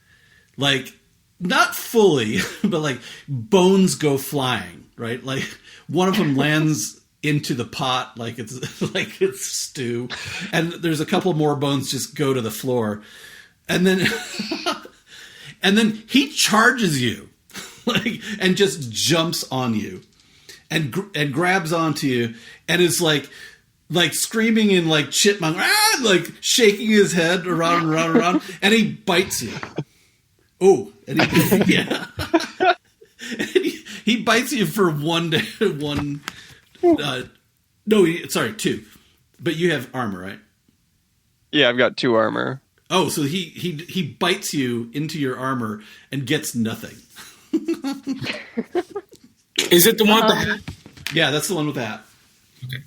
Like, not fully, but like bones go flying, right? Like one of them lands into the pot like it's stew, and there's a couple more bones just go to the floor. And then and then he charges you like and just jumps on you and grabs onto you and is like screaming in like chipmunk, like shaking his head around and around and around, and he bites you. Oh, and he bites you for 1 day. Two. But you have armor, right? Yeah, I've got 2 armor. Oh, so he bites you into your armor and gets nothing. Is it the one with the hat? Yeah, that's the one with the hat. Okay.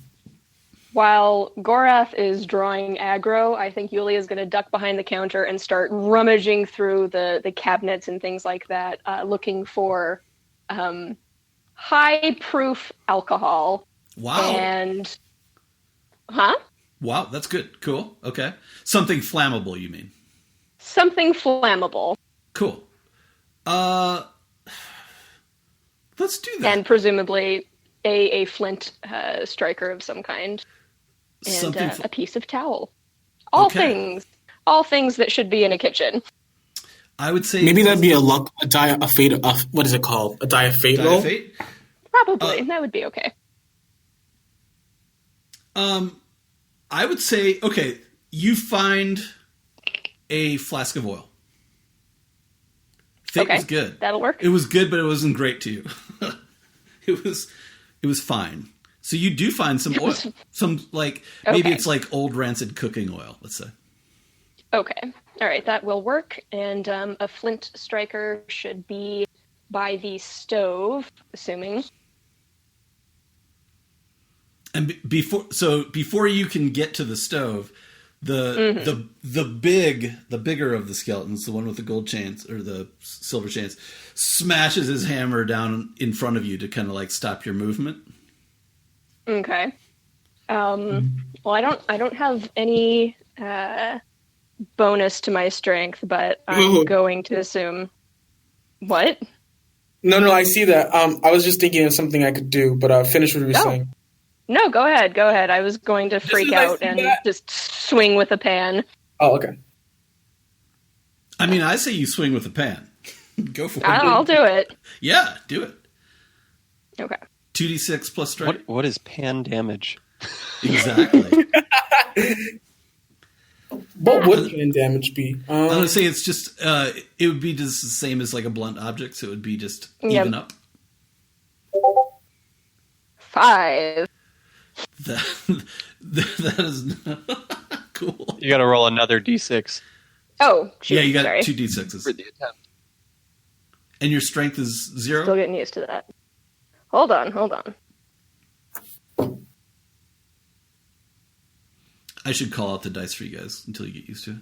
While Gorath is drawing aggro, I think Yulia is going to duck behind the counter and start rummaging through the cabinets and things like that, looking for high-proof alcohol. Wow. And... Wow, that's good. Cool. Okay. Something flammable, you mean? Something flammable. Cool. Let's do that. And presumably a flint striker of some kind. And a piece of towel. All things that should be in a kitchen. I would say maybe that'd be what is it called? A die of fate roll? Probably. That would be okay. I would say, okay, you find a flask of oil. Fate was good. That'll work. It was good, but it wasn't great to you. It was fine. So you do find some oil. Maybe it's like old rancid cooking oil, let's say. Okay. All right, that will work. And a flint striker should be by the stove, assuming. And before you can get to the stove, the bigger of the skeletons, the one with the gold chains or the silver chains, smashes his hammer down in front of you to kind of like stop your movement. Okay. Well, I don't have any bonus to my strength, but I'm going to assume. What? No, I see that. I was just thinking of something I could do, but finish what you were saying. No, go ahead. I was going to freak out and just swing with a pan. Oh, okay. I mean, I say you swing with a pan. Go for it. I'll do it. Yeah, do it. Okay. 2d6 plus strength. What is pan damage? Exactly. What would pan damage be? I'm going to say it's just, it would be just the same as like a blunt object, so it would be just even up. 5. That is cool. You got to roll another d6. Oh, shoot, yeah, you got sorry. 2 d6s for the attempt. And your strength is 0. Still getting used to that. Hold on. I should call out the dice for you guys until you get used to it.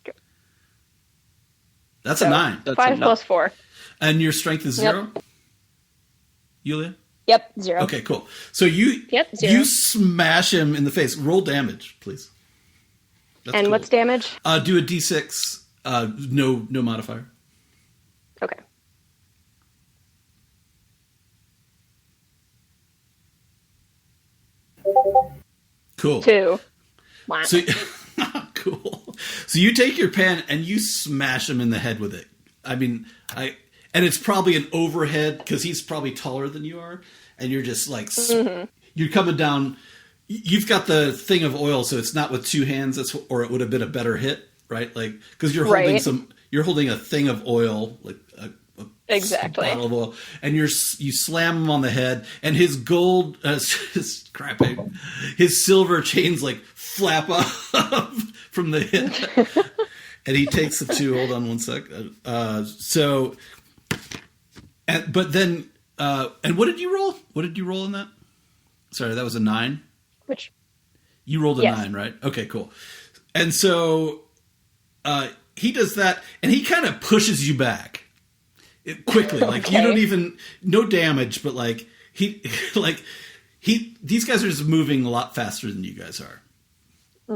Okay. That's a 9. That's 5 plus 4. And your strength is 0? Yep. Yulia? Yep, 0. Okay, cool. So you 0. You smash him in the face. Roll damage, please. That's cool. What's damage? Do a d6 No modifier. Okay. Cool. 2. Wow. So, cool. So you take your pen and you smash him in the head with it. I mean, and it's probably an overhead because he's probably taller than you are, and you're just like you're coming down. You've got the thing of oil, so it's not with 2 hands. Or it would have been a better hit, right? Like because you're holding you're holding a thing of oil, like a bottle of oil, and you slam him on the head, and his gold, his silver chains like flap up from the hit, and he takes the 2. Hold on one sec. But then, and what did you roll? What did you roll in that? Sorry, that was a 9. Which you rolled a 9, right? Okay, cool. And so he does that, and he kind of pushes you back. Quickly, like you don't even no damage, but these guys are just moving a lot faster than you guys are.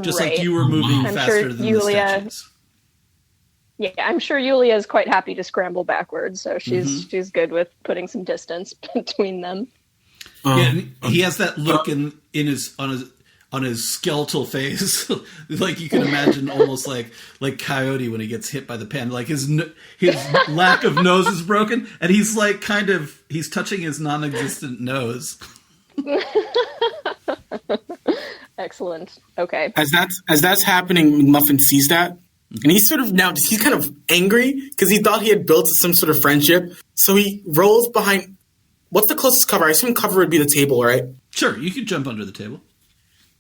Just like you were moving faster than the statues. Yeah, I'm sure Yulia is quite happy to scramble backwards, so she's good with putting some distance between them. Yeah, he has that look on his skeletal face, like you can imagine, almost like Coyote when he gets hit by the pen. Like his lack of nose is broken, and he's like he's touching his non-existent nose. Excellent. Okay. As that's happening, McMuffin sees that, and he's he's kind of angry because he thought he had built some sort of friendship. So he rolls behind. What's the closest cover? I assume cover would be the table, right? Sure, you could jump under the table.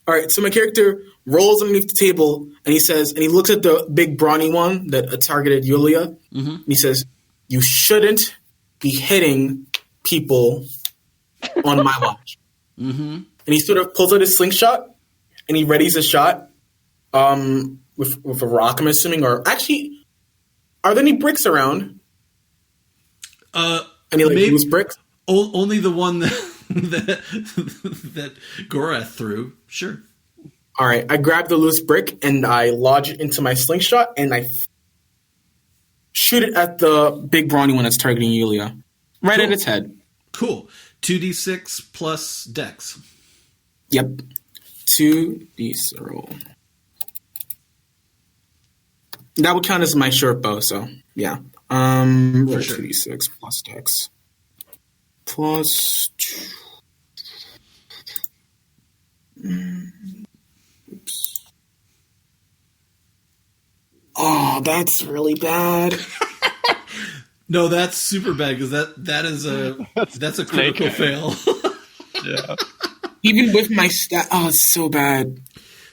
All right, so my character rolls underneath the table, and he says, and he looks at the big brawny one that targeted Yulia, and he says, "You shouldn't be hitting people on my watch." And he sort of pulls out his slingshot, and he readies a shot with a rock, I'm assuming, or actually, are there any bricks around? Any loose bricks? Only the one that Gorath threw. Sure. All right. I grab the loose brick and I lodge it into my slingshot and I shoot it at the big brawny one that's targeting Yulia. Right at its head. Cool. 2d6 plus dex. Yep. 2d0. That would count as my short bow, so yeah. For sure. 2d6 plus dex. Plus 2. Oops. Oh, that's really bad. No, that's super bad because that's a critical fail. Yeah. Even with my stat, it's so bad.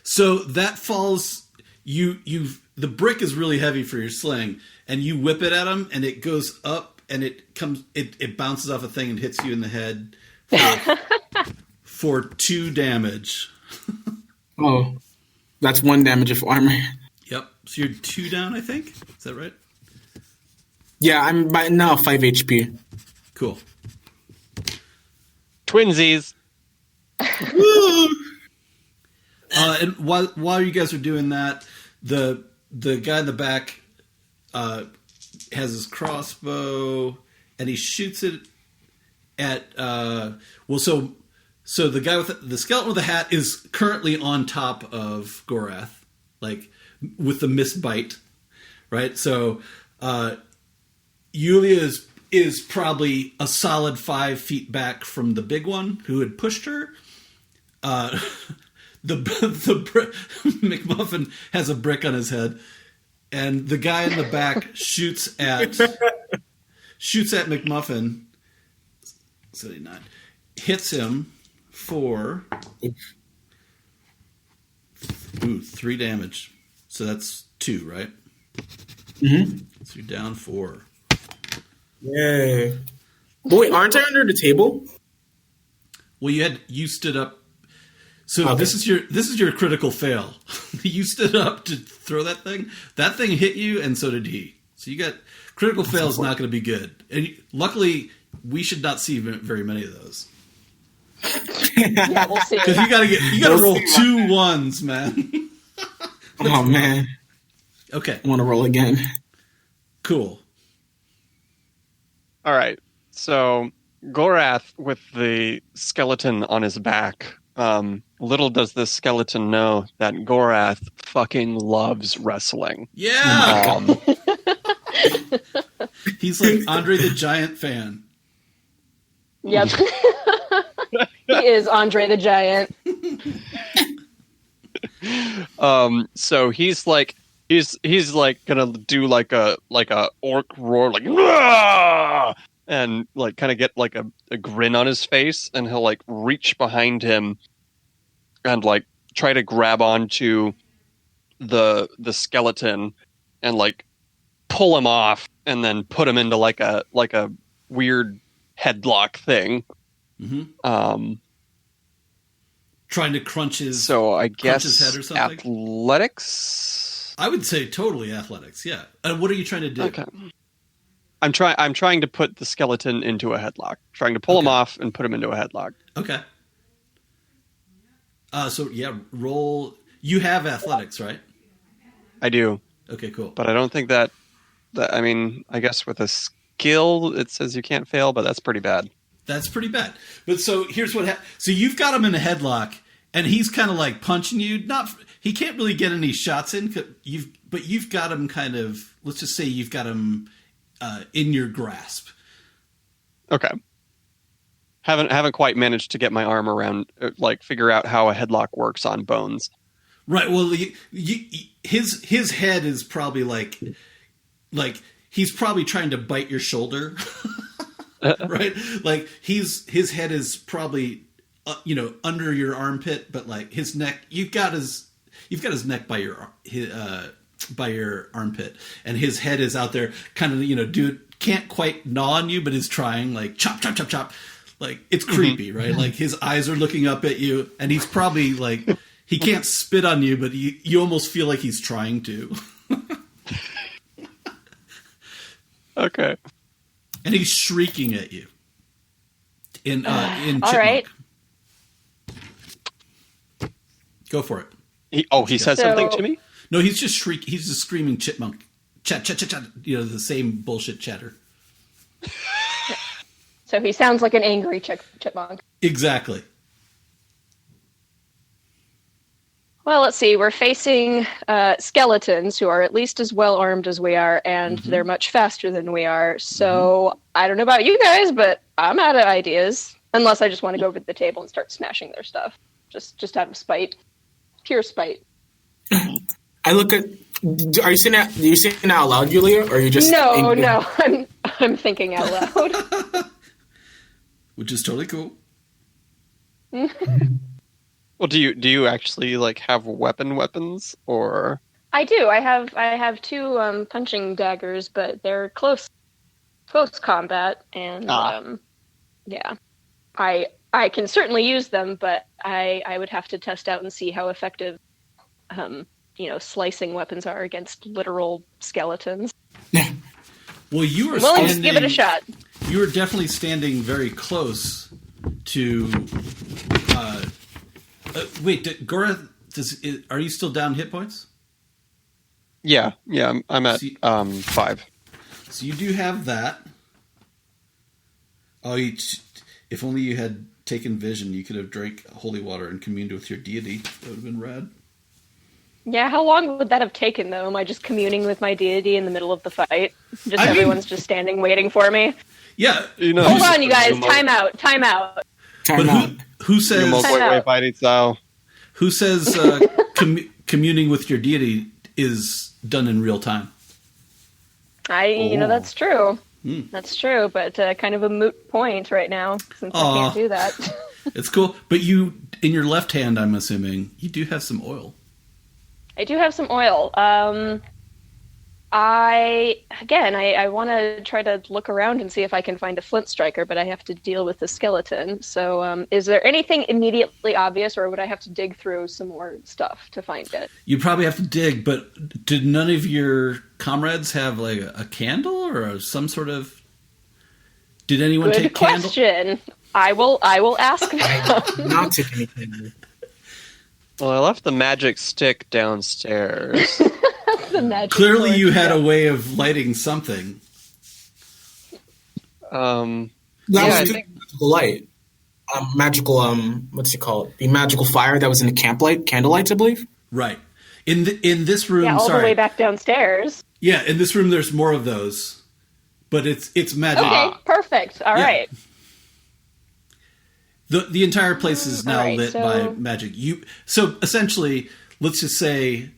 So that falls. The brick is really heavy for your sling, and you whip it at him, and it goes up. And it bounces off a thing and hits you in the head for 2 damage. Oh, that's 1 damage of armor. Yep. So you're 2 down, I think. Is that right? Yeah, I'm now 5 HP. Cool. Twinsies. And while you guys are doing that, the guy in the back has his crossbow, and he shoots it at so the guy with the skeleton with the hat is currently on top of Gorath, like with the missed bite, right? So Yulia is probably a solid 5 feet back from the big one who had pushed her. McMuffin has a brick on his head. And the guy in the back shoots at McMuffin. 79 hits him for 3 damage. So that's 2, right? Mm-hmm. So you're down 4. Yay! But wait, aren't I under the table? Well, you stood up. So okay. This is your critical fail. You stood up to throw that thing. That thing hit you, and so did he. So you got critical fail is not going to be good. And luckily, we should not see very many of those. Yeah, we'll see. Because you got to roll 2 1s, man. Oh man. Okay. I want to roll again. Cool. All right. So Gorath with the skeleton on his back. Little does this skeleton know that Gorath fucking loves wrestling. Yeah. He's like Andre the Giant fan. Yep. He is Andre the Giant. So he's like gonna do like a orc roar, like "Rah!" and like kind of get like a grin on his face, and he'll like reach behind him and like try to grab onto the skeleton and like pull him off, and then put him into like a weird headlock thing. Mm-hmm. Trying to crunch his his head or something. Athletics. I would say totally athletics. Yeah. And what are you trying to do? Okay. I'm trying to put the skeleton into a headlock. Trying to pull him off and put him into a headlock. Okay. So yeah, roll. You have athletics, right? I do. Okay, cool. But I don't think that I mean, I guess with a skill it says you can't fail, but that's pretty bad. That's pretty bad. But so here's what so you've got him in a headlock, and he's kind of like punching you. He can't really get any shots in. But you've got him kind of. Let's just say you've got him in your grasp. Okay. Haven't quite managed to get my arm around, like figure out how a headlock works on bones. Right. Well, his head is probably like he's probably trying to bite your shoulder. Right? Like his head is probably under your armpit, but like his neck, you've got his neck by your armpit, and his head is out there, kind of can't quite gnaw on you, but is trying, like chop chop chop chop, like it's creepy, right? Like his eyes are looking up at you, and he's probably like he can't spit on you, but you almost feel like he's trying to. Okay. And he's shrieking at you in Chipmunk. All right. Go for it. He said something to me? No, he's just He's just screaming chipmunk. Chat, chat, chat, chat. The same bullshit chatter. So he sounds like an angry chipmunk. Exactly. Well, let's see. We're facing skeletons who are at least as well armed as we are, and they're much faster than we are. So I don't know about you guys, but I'm out of ideas. Unless I just want to go over to the table and start smashing their stuff, just out of spite, pure spite. I look at. Are you saying that? Do you saying it out loud, Yulia, or are you just? No. I'm thinking out loud. Which is totally cool. Well, do you actually like have weapons, or? I do. I have two punching daggers, but they're close combat, and yeah, I can certainly use them, but I would have to test out and see how effective, slicing weapons are against literal skeletons. Well, you were willing to give it a shot. You were definitely standing very close to. Wait, Gorath, are you still down hit points? Yeah, I'm at 5. So you do have that. Oh, if only you had taken vision, you could have drank holy water and communed with your deity. That would have been rad. Yeah, how long would that have taken, though? Am I just communing with my deity in the middle of the fight? Everyone's just standing waiting for me? Yeah. Hold on, you guys. Time out. Who says... Who says communing with your deity is done in real time? That's true. That's true, but kind of a moot point right now, since I can't do that. It's cool. But you, in your left hand, I'm assuming, you do have some oil. I do have some oil. I want to try to look around and see if I can find a flint striker, but I have to deal with the skeleton. So is there anything immediately obvious, or would I have to dig through some more stuff to find it? You probably have to dig, but did none of your comrades have like a candle or some sort of... Did anyone take candle? Good question. I will ask them. I did not take any candle. Well, I left the magic stick downstairs. the magic Clearly, torch, you had a way of lighting something. That was magical light. Magical, what's it called? The magical fire that was in the candlelights, I believe. Right. In this room, all the way back downstairs. Yeah, in this room, there's more of those, but it's magic. Okay, perfect. All right. The entire place is now lit by magic. So essentially, let's just say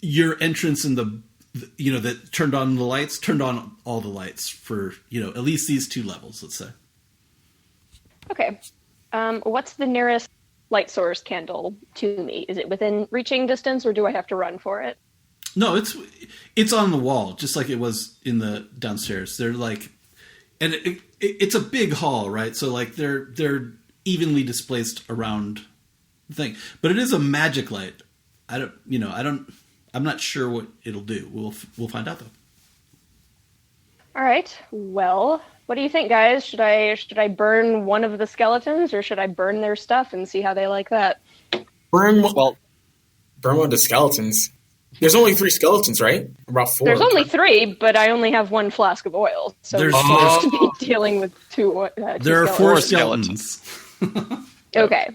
your entrance in that turned on the lights, turned on all the lights for, at least these 2 levels, let's say. Okay. What's the nearest light source candle to me? Is it within reaching distance, or do I have to run for it? No, it's on the wall, just like it was in the downstairs. They're like, and it's a big hall, right? So like they're evenly displaced around the thing, but it is a magic light. I'm not sure what it'll do. We'll find out though. All right. Well, what do you think, guys? Should I burn one of the skeletons, or should I burn their stuff and see how they like that? Burn one of the skeletons. There's only 3 skeletons, right? About 4. There's only 3, but I only have 1 flask of oil, so we're supposed to be dealing with 2 there are 4 skeletons. Okay.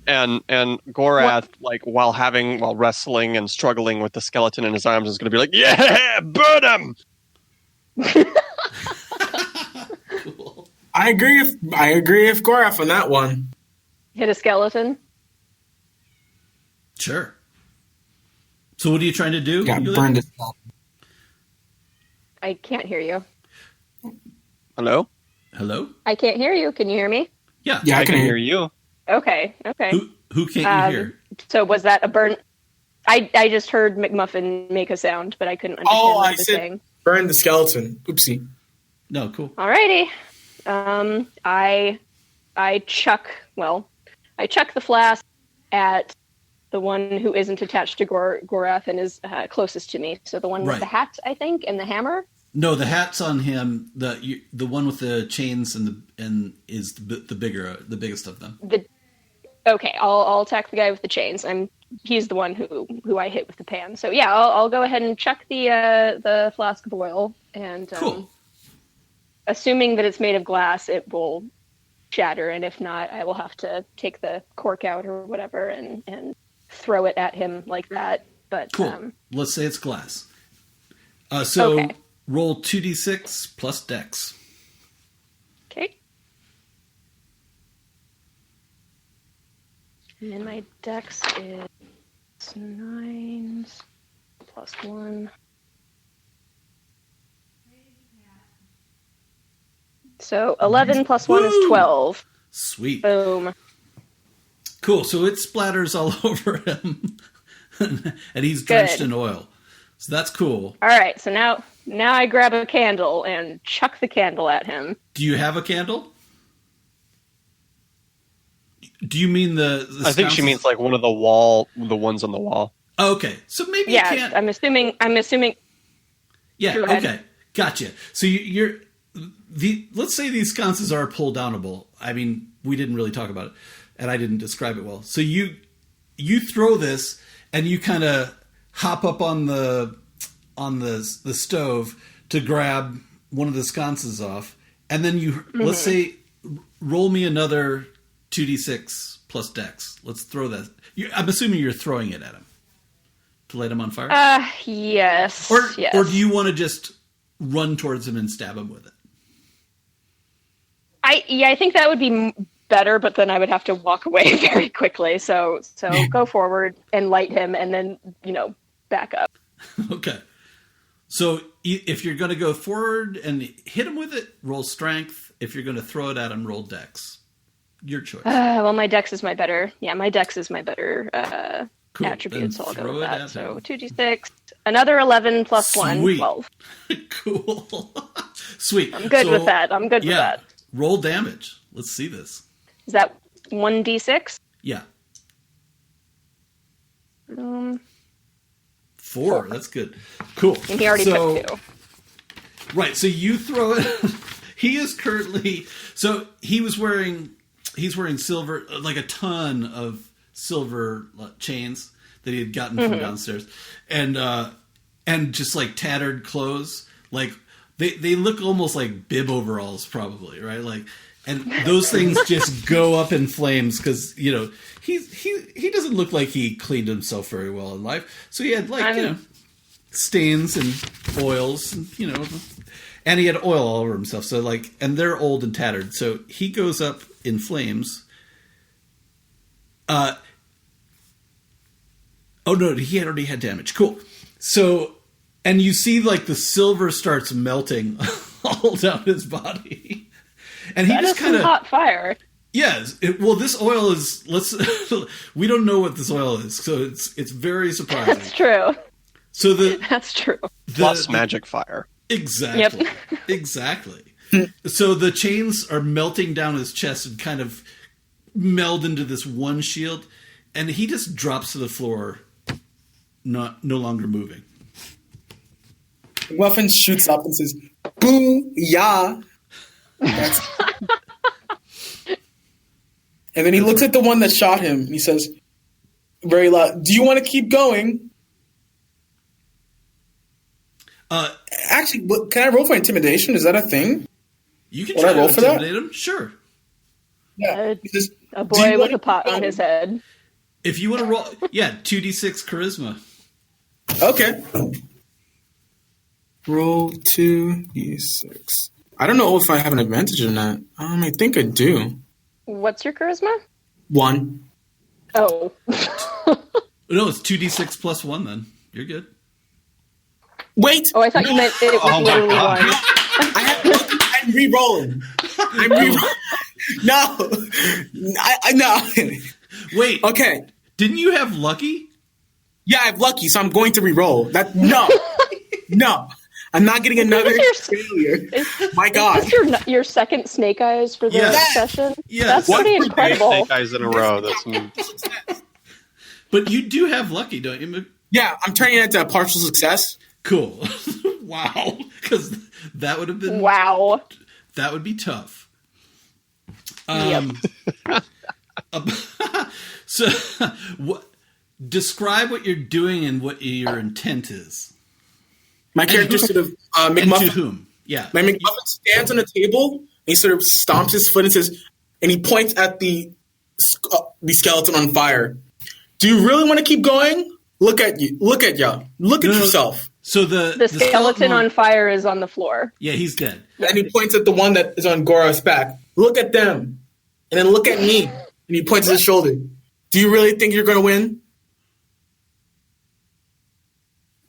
And Gorath, while wrestling and struggling with the skeleton in his arms, is going to be like, "Yeah, burn him!" Cool. I agree with Gorath on that one. Hit a skeleton. Sure. So what are you trying to do? Yeah, burn this. I can't hear you. Hello? I can't hear you. Can you hear me? Yeah, I can hear you. Okay. Who can't you hear? So was that a burn? I just heard McMuffin make a sound, but I couldn't understand what he was saying. Burn the skeleton. Oopsie. No, cool. Alrighty. I chuck the flask at the one who isn't attached to Gorath and is closest to me. So the one with the hat, I think, and the hammer. No, the hat's on him. The one with the chains and is the biggest of them. Okay, I'll attack the guy with the chains. He's the one who I hit with the pan. So yeah, I'll go ahead and chuck the flask of oil, and cool. Assuming that it's made of glass, it will shatter, and if not, I will have to take the cork out or whatever and throw it at him like that. But cool. Let's say it's glass. So roll 2d6 plus dex. Okay. And my dex is 9 plus 1. So 11 plus 1 is 12. Sweet. Boom. Cool. So it splatters all over him, and he's drenched in oil. So that's cool. All right. So now I grab a candle and chuck the candle at him. Do you have a candle? Do you mean the I think she means like one of the ones on the wall. Oh, okay. So maybe you can't. I'm assuming. Yeah. Okay. Gotcha. So let's say these sconces are pull downable. I mean, we didn't really talk about it, and I didn't describe it well. So you throw this, and you kind of hop up on the stove to grab one of the sconces off, and then let's say roll me another 2d6 plus dex. Let's throw that. I'm assuming you're throwing it at him to light him on fire. Yes. Or do you want to just run towards him and stab him with it? I think that would be better, but then I would have to walk away very quickly. So go forward and light him, and then back up. Okay. So if you're going to go forward and hit him with it, roll strength. If you're going to throw it at him, roll dex. Your choice. Well, my dex is my better. Yeah, my dex is my better cool. attribute, so I'll go with that. So 2d6, another 11 plus 1, 12. Cool. Sweet. I'm good with that. With that. Roll damage. Let's see this. Is that 1d6? Yeah. 4. That's good. Cool. And he already took 2. Right. So you throw it. He is currently. So he's wearing silver, like a ton of silver chains that he had gotten from downstairs, and just like tattered clothes, like they look almost like bib overalls, probably, right? Like, and those things just go up in flames because he doesn't look like he cleaned himself very well in life, so he had stains and oils, and and he had oil all over himself. So and they're old and tattered. So he goes up in flames. Oh no, he had already had damage. Cool. So, and you see the silver starts melting all down his body, and he just kind of hot fire. Yes. Well, this oil is. We don't know what this oil is, so it's very surprising. That's true. So that's true. Plus magic fire. Exactly. Yep. Exactly. So the chains are melting down his chest and kind of meld into this one shield, and he just drops to the floor, no longer moving. McMuffin shoots up and says, "Boo, yeah." And then he looks at the one that shot him, and he says, very loud, "Do you want to keep going?" Actually, can I roll for intimidation? Is that a thing? You can try to intimidate him. Sure. Yeah. A boy with a pot on his head. If you want to roll, 2d6 charisma. Okay. Roll 2d6. I don't know if I have an advantage or not. I think I do. What's your charisma? 1. Oh. No, it's 2d6 plus 1 then. You're good. Wait! Oh, I thought you meant it was literally 1. I'm re-rolling. No. No. Wait. Okay. Didn't you have lucky? Yeah, I have lucky, so I'm going to re-roll. No. No. I'm not getting another failure. My God. Is this your second snake eyes for the session? Yes. That's pretty incredible. Snake eyes in a row. But you do have lucky, don't you? Yeah, I'm turning it into a partial success. Cool. Wow. Because that would have been... Wow. That would be tough. Yep. So, describe what you're doing and what your intent is. My character sort of... And McMuffin, to whom? Yeah. My McMuffin stands on the table, and he sort of stomps his foot and says... And he points at the skeleton on fire. Do you really want to keep going? Look at you. Look at y'all. Look at yourself. So the skeleton on fire is on the floor. Yeah, he's dead. And he points at the one that is on Gorath's back. Look at them. And then look at me. And he points at his shoulder. Do you really think you're going to win?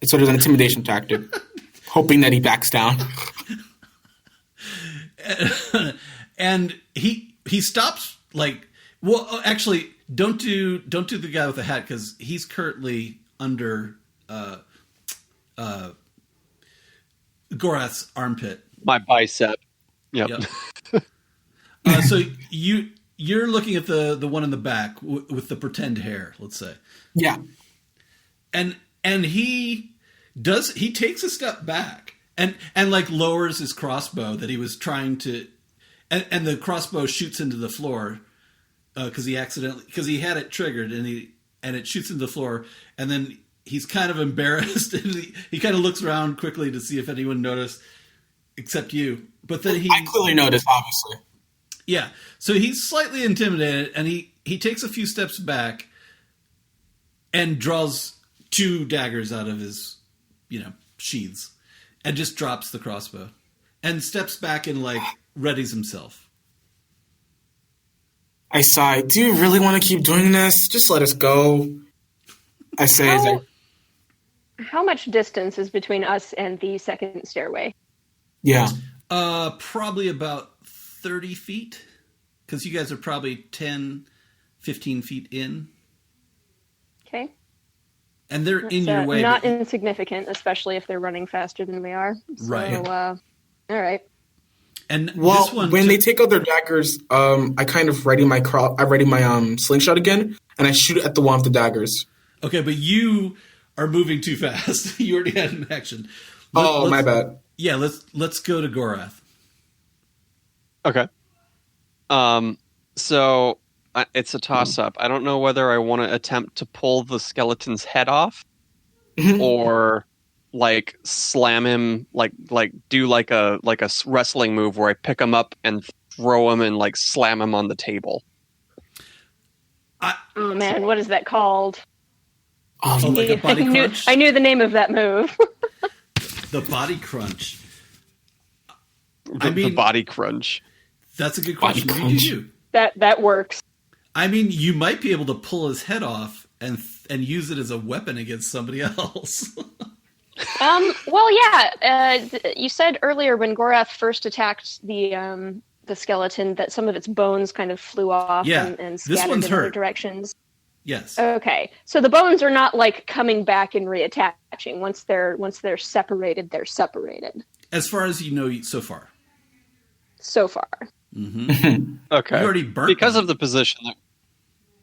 It's sort of an intimidation tactic. Hoping that he backs down. And he stops actually don't do the guy with the hat because he's currently under Gorath's armpit. My bicep. Yep. So you're looking at the one in the back with the pretend hair, let's say. Yeah. And he takes a step back and lowers his crossbow that he was trying to, and the crossbow shoots into the floor because he had it triggered and it shoots into the floor, and then he's kind of embarrassed and he kind of looks around quickly to see if anyone noticed except you. But then I clearly noticed, obviously. Yeah. So he's slightly intimidated and he takes a few steps back and draws 2 daggers out of his, sheaths and just drops the crossbow and steps back and readies himself. I sigh. Do you really want to keep doing this? Just let us go. I say. How much distance is between us and the second stairway? Yeah. Probably about 30 feet. Because you guys are probably 10, 15 feet in. Okay. And they're in your way. Not insignificant, especially if they're running faster than we are. So, right. All right. And well, this one when they take out their daggers, I kind of ready my slingshot again, and I shoot at the one with the daggers. Okay, but you are moving too fast. You already had an action. My bad. Yeah, let's go to Gorath. Okay. So it's a toss-up. I don't know whether I want to attempt to pull the skeleton's head off or like slam him, like do like a wrestling move where I pick him up and throw him and like slam him on the table. Oh man, what is that called? Like a body crunch? I knew the name of that move. The body crunch. The body crunch. That's a good question. That works. I mean, you might be able to pull his head off and use it as a weapon against somebody else. Well, yeah. You said earlier when Gorath first attacked the skeleton that some of its bones kind of flew off and scattered in other directions. Yes. Okay. So the bones are not like coming back and reattaching. Once they're separated, they're separated. As far as you know so far. So far. Mm-hmm. Okay. You already burnt because of the position.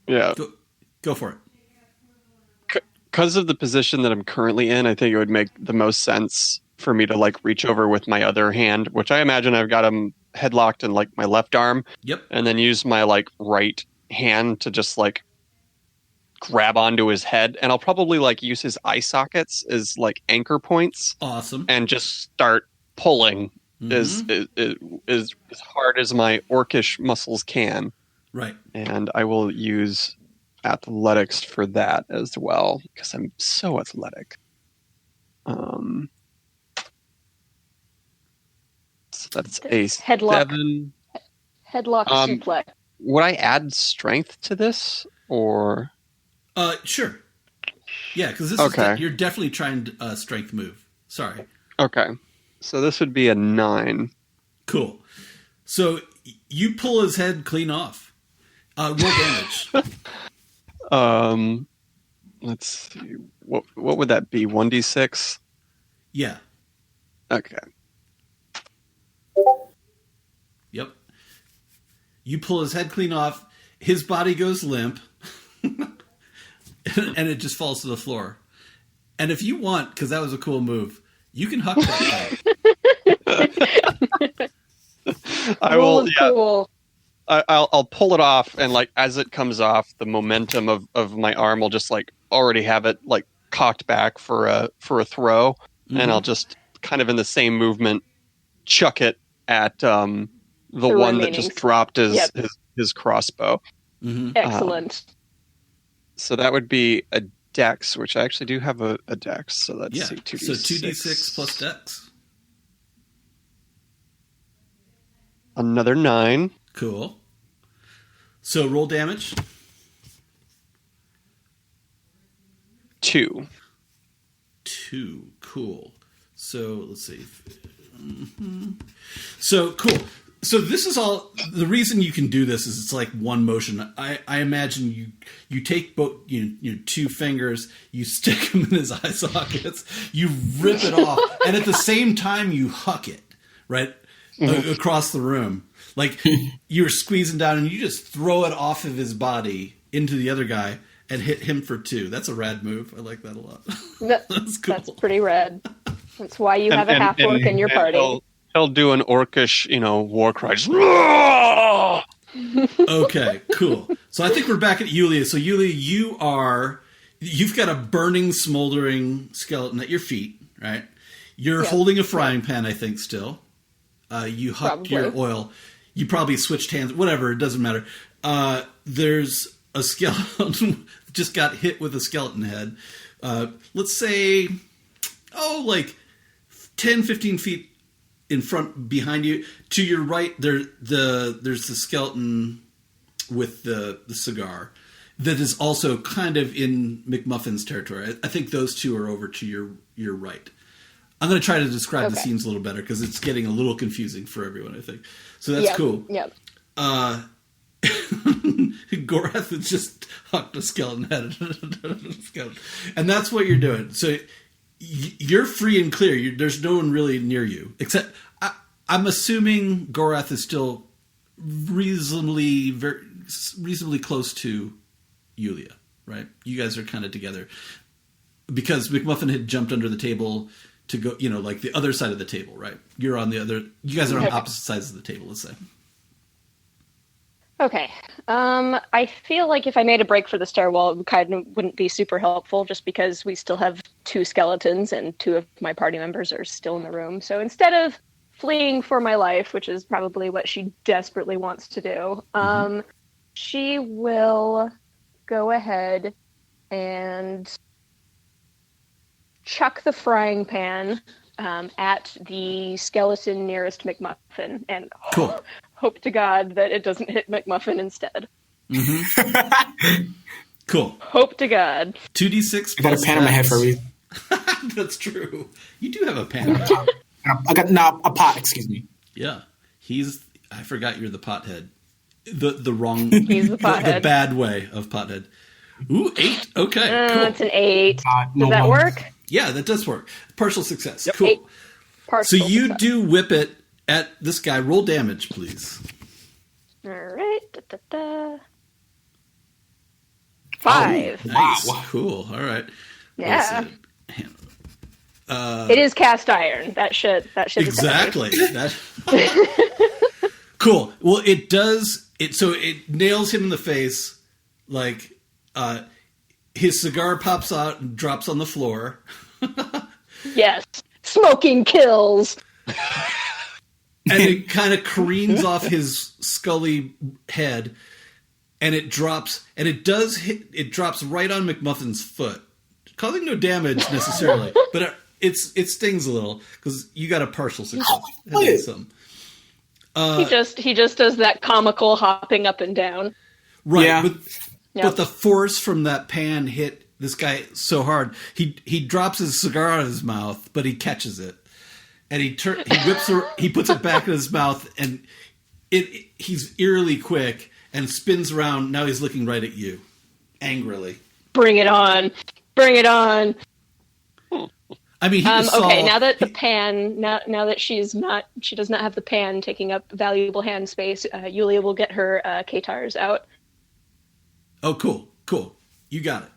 Yeah. Go for it. Because of the position that I'm currently in, I think it would make the most sense for me to like reach over with my other hand, which I imagine I've got him headlocked in like my left arm. Yep. And then use my like right hand to just like grab onto his head, and I'll probably like use his eye sockets as like anchor points. Awesome. And just start pulling as hard as my orcish muscles can. Right. And I will use athletics for that as well, because I'm so athletic. So that's a headlock. 7. Headlock suplex. Would I add strength to this, or? Sure. Yeah, because this is you're definitely trying strength move. Sorry. Okay. So this would be a 9. Cool. So you pull his head clean off. Roll damage. Let's see. What would that be? 1d6? Yeah. Okay. Yep. You pull his head clean off. His body goes limp. And it just falls to the floor. And if you want, because that was a cool move, you can huck that guy. I will. Yeah. Cool. I'll pull it off, and like as it comes off, the momentum of my arm will just like already have it like cocked back for a throw, and I'll just kind of in the same movement chuck it at the one that just dropped his crossbow. Mm-hmm. Excellent. So that would be a dex, which I actually do have a dex. So let's see. 2d6. So 2d6 plus dex. Another 9. Cool. So roll damage. 2. 2. Cool. So let's see. Mm-hmm. So cool. So this is all, the reason you can do this is it's like one motion. I imagine you take both, two fingers, you stick them in his eye sockets, you rip it off, and at the same time you huck it, right, across the room. Like you're squeezing down and you just throw it off of his body into the other guy and hit him for 2. That's a rad move. I like that a lot. That's cool. That's pretty rad. That's why you have a half-orc in your party. He'll do an orcish, war cry. Okay, cool. So I think we're back at Yulia. So Yulia, you've got a burning, smoldering skeleton at your feet, right? You're holding a frying pan, I think, still. You hucked your oil. You probably switched hands. Whatever, it doesn't matter. There's a skeleton just got hit with a skeleton head. Let's say, like 10, 15 feet in front, behind you, to your right, there's the skeleton with the cigar that is also kind of in McMuffin's territory. I think those two are over to your right. I'm going to try to describe the scenes a little better because it's getting a little confusing for everyone, I think. So that's cool. Yep. Gorath has just hucked a skeleton head. And that's what you're doing. So you're free and clear. There's no one really near you. Except, I'm assuming Gorath is still reasonably close to Yulia, right? You guys are kind of together. Because McMuffin had jumped under the table to go, like the other side of the table, right? You're on the other... You guys are on opposite sides of the table, let's say. Okay. I feel like if I made a break for the stairwell, it kind of wouldn't be super helpful just because we still have 2 skeletons and 2 of my party members are still in the room. So instead of fleeing for my life, which is probably what she desperately wants to do, she will go ahead and chuck the frying pan at the skeleton nearest McMuffin and hope to God that it doesn't hit McMuffin instead. Cool. Hope to God. 2d6. I got a pan in my head for a reason. That's true. You do have a pan. I got a pot. Excuse me. Yeah, I forgot you're the pothead. The wrong. He's the pothead. The bad way of pothead. Ooh, 8. Okay, cool. It's an 8. Does that work? Yeah, that does work. Partial success. Yep. Cool. So you success. do whip it at this guy. Roll damage, please. All right. 5. Oh, nice. Wow. Cool. All right. Yeah. It is cast iron. That should exactly. Cool. Well, it does. So it nails him in the face. Like his cigar pops out and drops on the floor. Yes. Smoking kills. And it kind of careens off his scully head, and it drops. And it does hit. It drops right on McMuffin's foot, causing no damage necessarily, but it stings a little because you got a partial success. He just does that comical hopping up and down. Right. Yeah. But the force from that pan hit this guy so hard, he drops his cigar out of his mouth, but he catches it, and he puts it back in his mouth, and he's eerily quick and spins around. Now he's looking right at you, angrily. Bring it on! Bring it on! I mean, okay. Now that the pan, now that she does not have the pan taking up valuable hand space, Yulia will get her Katars out. Oh, cool. You got it.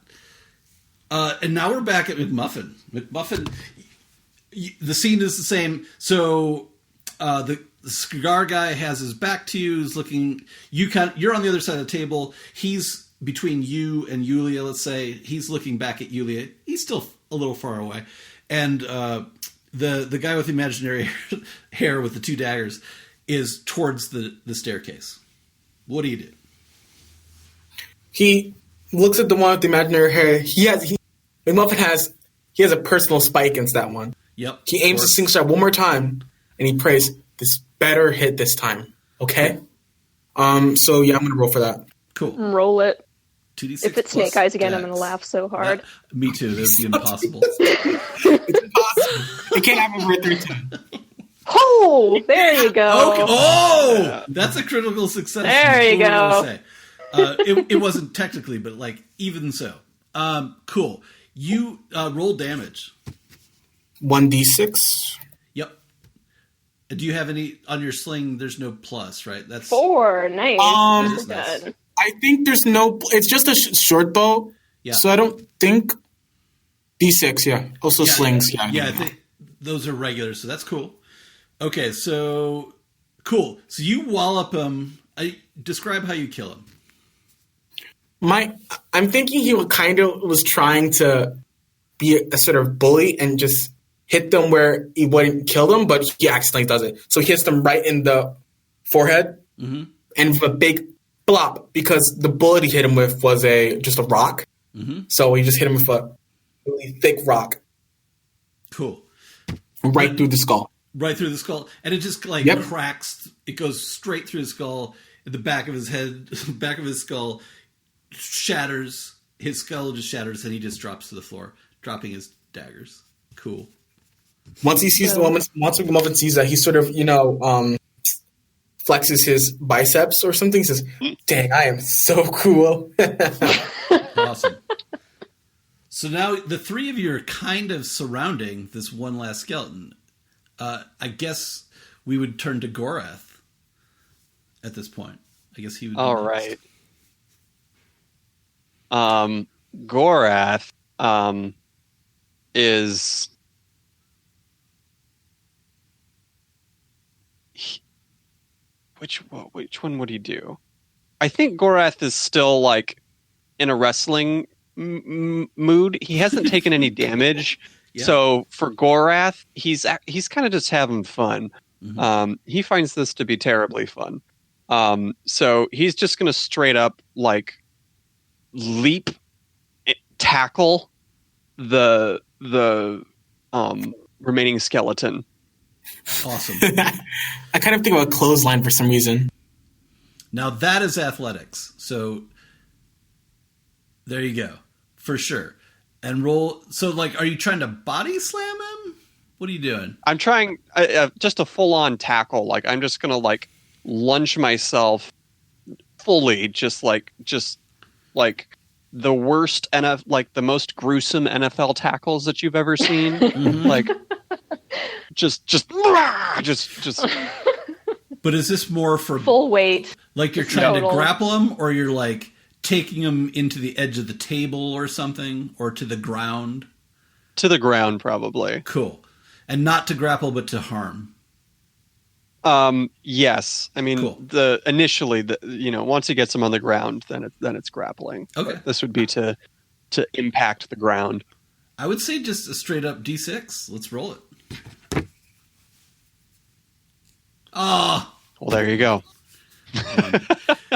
And now we're back at McMuffin. McMuffin, the scene is the same. So the cigar guy has his back to you. Is looking. You're on the other side of the table. He's between you and Yulia. Let's say he's looking back at Yulia. He's still a little far away. And the guy with the imaginary hair with the 2 daggers is towards the staircase. What do you do? He looks at the one with the imaginary hair. McMuffin has a personal spite against that one. Yep. He aims the slingshot one more time, and he prays, "This better hit this time." Okay. So yeah, I'm gonna roll for that. Cool. Roll it. 2d6 if it's Snake Eyes again, I'm gonna laugh so hard. Me too. That'd be impossible. It's impossible. It can't happen for a 13. Oh, there you go. Okay. Oh, that's a critical success. There you go. It wasn't technically, but like even so. Cool. You roll damage. 1d6. Yep. Do you have any on your sling? There's no plus, right? That's 4. Nice. Nice. I think there's no. It's just a short bow. Yeah. So I don't think d6. Yeah. Also slings. Yeah. I think those are regular, so that's cool. Okay, so cool. So you wallop him. Describe how you kill him. I'm thinking he was trying to be a sort of bully and just hit them where he wouldn't kill them, but he accidentally does it. So he hits them right in the forehead, and with a big blop, because the bullet he hit him with was just a rock. So he just hit him with a really thick rock. Cool. Right through the skull. Right through the skull. And it just cracks. It goes straight through his skull. At the back of his head, back of his skull shatters. His skull just shatters, and he just drops to the floor, dropping his daggers. Cool. Once he sees once McMuffin sees that, he sort of, flexes his biceps or something. He says, "Dang, I am so cool." Awesome. So now the 3 of you are kind of surrounding this one last skeleton. I guess we would turn to Gorath at this point. I guess he would. All right. Gorath is which one would he do? I think Gorath is still like in a wrestling mood. He hasn't taken any damage, so for Gorath, he's kind of just having fun. He finds this to be terribly fun. So he's just going to straight up like leap, tackle the remaining skeleton. Awesome. I kind of think about clothesline for some reason. Now that is athletics. So there you go. For sure. And roll. So like, are you trying to body slam him? What are you doing? I'm trying just a full on tackle. Like I'm just going to like lunge myself fully, just like the worst like the most gruesome NFL tackles that you've ever seen. Like just. But is this more for full weight? Like you're trying to grapple him, or you're like taking him into the edge of the table or something, or to the ground? To the ground, probably. Cool. And not to grapple, but to harm. Yes. I mean, cool. Initially, once he gets him on the ground, then it's grappling. Okay. But this would be to impact the ground. I would say just a straight up D6. Let's roll it. Well, there you go.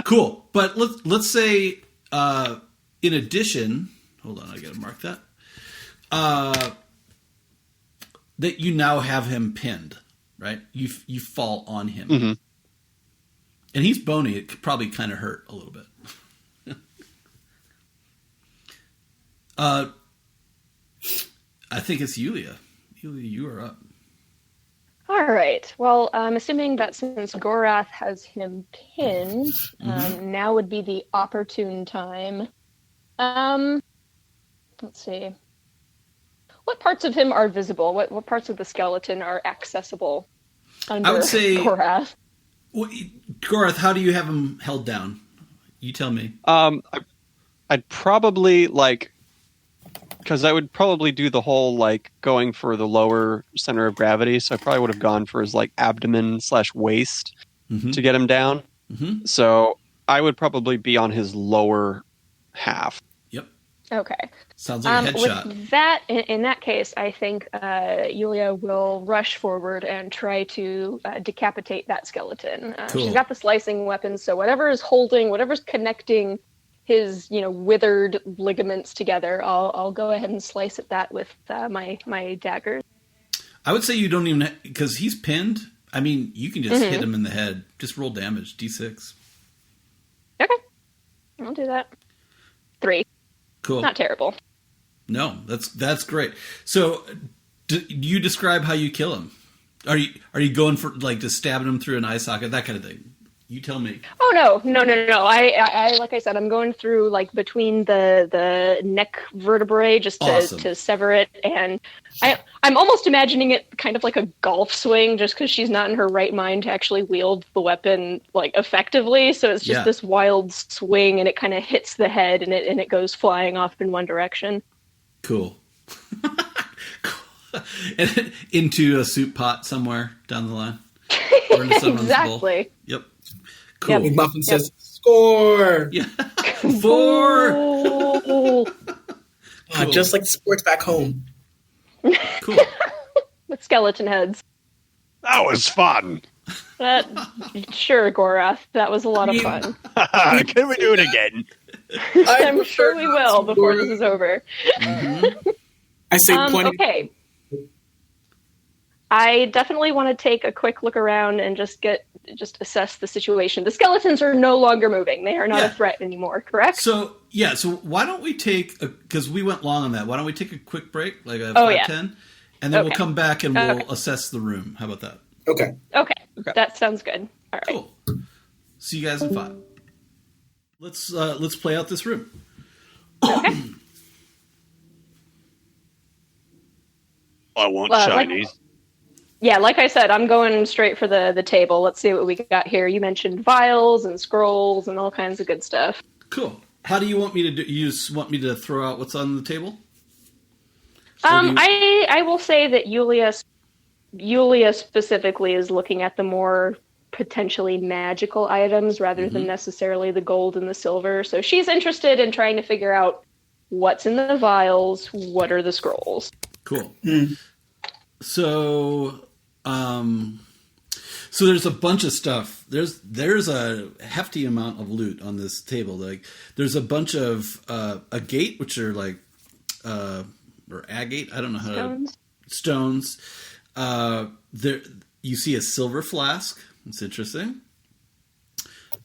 Cool. But let's say, in addition, hold on, I got to mark that. That you now have him pinned, right? You fall on him, and he's bony. It could probably kind of hurt a little bit. I think it's Yulia. Yulia, you are up. All right. Well, I'm assuming that since Gorath has him pinned, now would be the opportune time. Let's see. What parts of him are visible? What parts of the skeleton are accessible under I would say Gorath? Gorath, how do you have him held down? You tell me. I'd probably because I would probably do the whole going for the lower center of gravity. So I probably would have gone for his abdomen/waist to get him down. So I would probably be on his lower half. Yep. Okay. Sounds like a headshot. With that, in that case, I think Yulia will rush forward and try to decapitate that skeleton. Cool. She's got the slicing weapon, so whatever's connecting his, withered ligaments together, I'll go ahead and slice at that with my dagger. I would say you don't even, because he's pinned. I mean, you can just hit him in the head. Just roll damage, D6. Okay, I'll do that. 3. Cool. Not terrible. No, that's great. So, you describe how you kill him. Are you going for just stabbing him through an eye socket, that kind of thing? You tell me. Oh no! I like I said, I'm going through between the neck vertebrae just to sever it, and I'm almost imagining it kind of like a golf swing, just because she's not in her right mind to actually wield the weapon effectively. So it's just this wild swing, and it kind of hits the head, and it goes flying off in one direction. Cool. And into a soup pot somewhere down the line. Or into someone's exactly. bowl. Yep. Cool. Yep. McMuffin says, "Score!" Yeah. 4! Cool. Just like the sports back home. Cool. With skeleton heads. That was fun. Sure, Gorath. That was a lot of fun. Can we do it again? I'm sure we will before this is over. I say plenty. Okay. I definitely want to take a quick look around and just assess the situation. The skeletons are no longer moving. They are not a threat anymore, correct? So why don't we take, because we went long on that, why don't we take a quick break, 5-10, and then we'll come back and we'll assess the room. How about that? Okay. That sounds good. All right. Cool. See you guys in 5. Let's play out this room. Okay. I want shinies. Like I said, I'm going straight for the table. Let's see what we got here. You mentioned vials and scrolls and all kinds of good stuff. Cool. How do you want me to do? You just want me to throw out what's on the table? I will say that Yulia specifically is looking at the more potentially magical items rather than necessarily the gold and the silver. So she's interested in trying to figure out what's in the vials, what are the scrolls. Cool. So, so there's a bunch of stuff. There's a hefty amount of loot on this table. Like there's a bunch of agate, which are like or agate. I don't know how Stones. Stones. There you see a silver flask. It's interesting.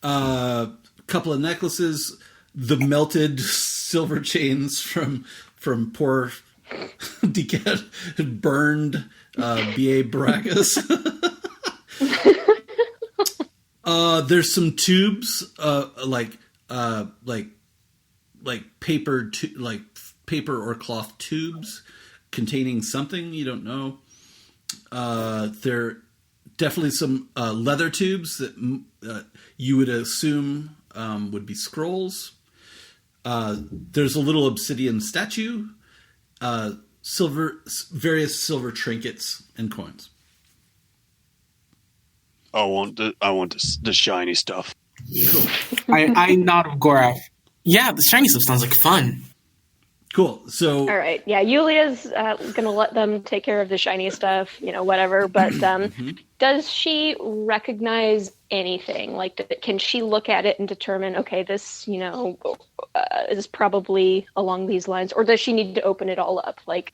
A couple of necklaces. The melted silver chains from poor burned B.A. Baracus. There's some tubes, like paper, like paper or cloth tubes containing something you don't know. There are definitely some leather tubes that you would assume would be scrolls. There's a little obsidian statue, various silver trinkets and coins. I want the shiny stuff. Cool. I nod of Gorath. Yeah, the shiny stuff sounds like fun. Cool. So, all right, yeah, Yulia's gonna let them take care of the shiny stuff, whatever. But does she recognize anything? Like, can she look at it and determine, okay, this, is probably along these lines, or does she need to open it all up? Like,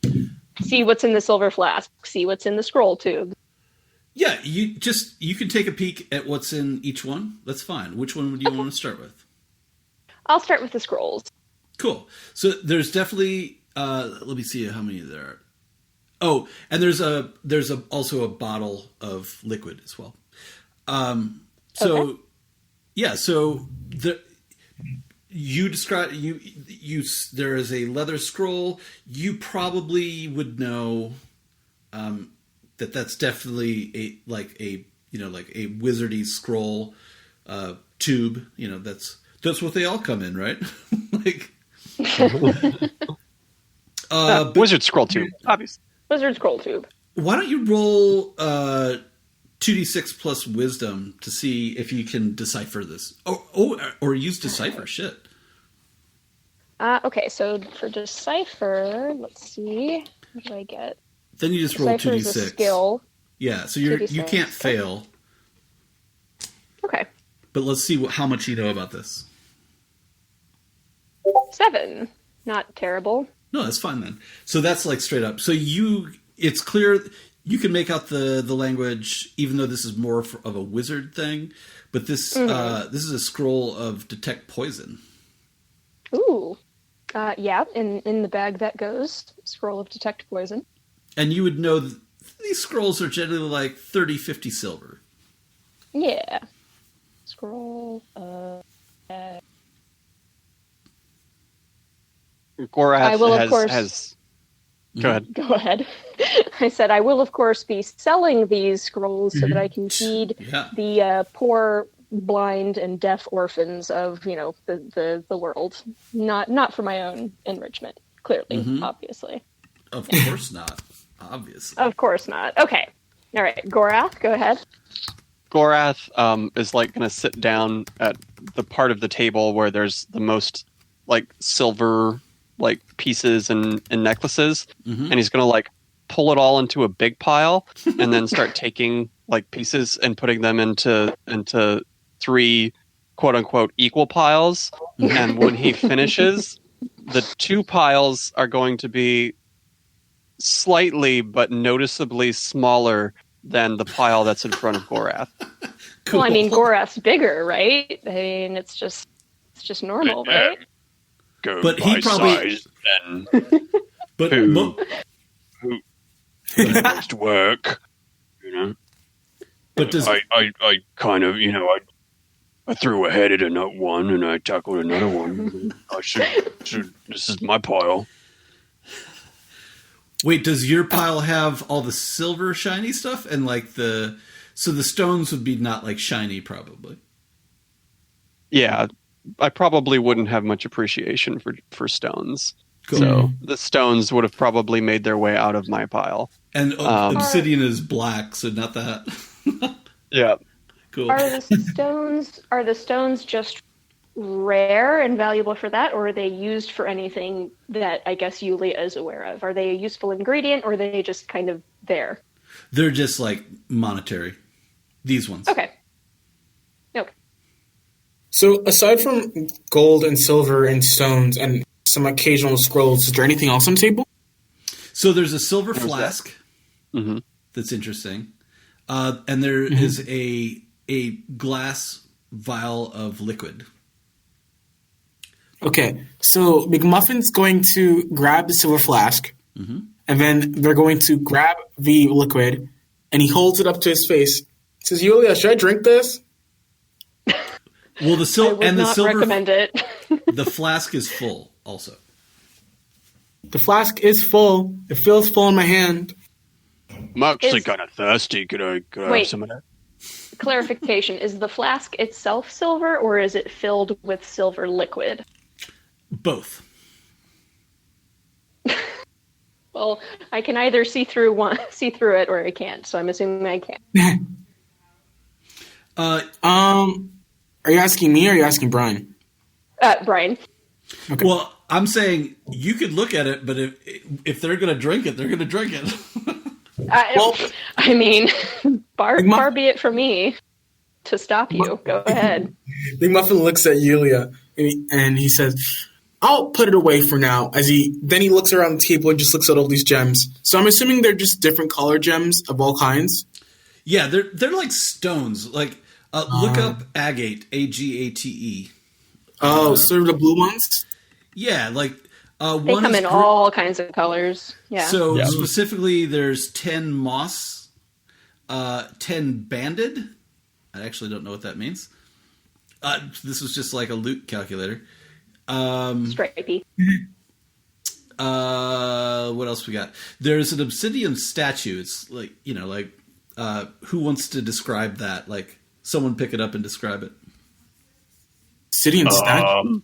see what's in the silver flask, see what's in the scroll tube. Yeah, you can take a peek at what's in each one. That's fine. Which one would you want to start with? I'll start with the scrolls. Cool. So there's definitely let me see how many there are. Oh, and there's also a bottle of liquid as well. So you describe you there is a leather scroll. You probably would know that's definitely a wizardy scroll tube. That's what they all come in, right? Like. Wizard scroll tube, obviously. Wizard scroll tube. Why don't you roll 2d6 plus wisdom to see if you can decipher this? Or use decipher. Shit. Okay, so for decipher, let's see. What do I get? Then you just roll 2d6. Is a skill. Yeah, so you can't fail. Okay. But let's see how much you know about this. 7. Not terrible. No, that's fine then. So that's like straight up. So it's clear you can make out the language, even though this is more of a wizard thing. But this is a scroll of detect poison. Ooh, yeah. In the bag that goes, scroll of detect poison. And you would know that these scrolls are generally like 30, 50 silver. Yeah. Scroll of. Gorath I will, of course. has. Go ahead. Go ahead. I said I will, of course, be selling these scrolls so that I can feed the poor, blind, and deaf orphans of the world. Not for my own enrichment. Clearly, obviously. Of course not. Obviously. Of course not. Okay. All right, Gorath, go ahead. Gorath is like going to sit down at the part of the table where there's the most like silver like pieces and necklaces, and he's going to like pull it all into a big pile and then start taking like pieces and putting them into 3 quote unquote equal piles. And when he finishes, the 2 piles are going to be slightly but noticeably smaller than the pile that's in front of Gorath. Cool. Well, I mean, Gorath's bigger, right? I mean, it's just normal, right? Go but by he probably size then. But who most work, But does I kind of I threw a head at a one and I tackled another one. I should. This is my pile. Wait, does your pile have all the silver shiny stuff and like so the stones would be not like shiny probably? Yeah, I probably wouldn't have much appreciation for stones. Cool. So the stones would have probably made their way out of my pile. And obsidian is black, so not that. Yeah. Cool. Cool. Are the stones just rare and valuable for that, or are they used for anything that I guess Yulia is aware of? Are they a useful ingredient, or are they just kind of there? They're just like monetary. These ones. Okay. So aside from gold and silver and stones and some occasional scrolls, is there anything else on the table? So there's a silver flask that's interesting. And there is a glass vial of liquid. Okay, so McMuffin's going to grab the silver flask, and then they're going to grab the liquid, and he holds it up to his face. He says, Yulia, should I drink this? Well, the silver and the silver recommend it. The flask is full also. The flask is full. It feels full in my hand. I'm actually kind of thirsty. Could I have some of that? Clarification, is the flask itself silver, or is it filled with silver liquid? Both. Well, I can either see through it, or I can't. So I'm assuming I can't. Are you asking me or are you asking Brine? Brine. Okay. Well, I'm saying you could look at it, but if they're going to drink it, they're going to drink it. I mean, far be it from me to stop you. Go ahead. McMuffin looks at Yulia and he says, I'll put it away for now. Then he looks around the table and just looks at all these gems. So I'm assuming they're just different color gems of all kinds. Yeah, they're like stones. Like look up agate, Agate. Oh, so they're the blue ones? Yeah, like they come in all kinds of colors. Yeah. So specifically, there's 10 moss, 10 banded. I actually don't know what that means. This was just like a loot calculator. Stripey. What else we got? There's an obsidian statue. It's like, who wants to describe that? Like, someone pick it up and describe it. Obsidian statue?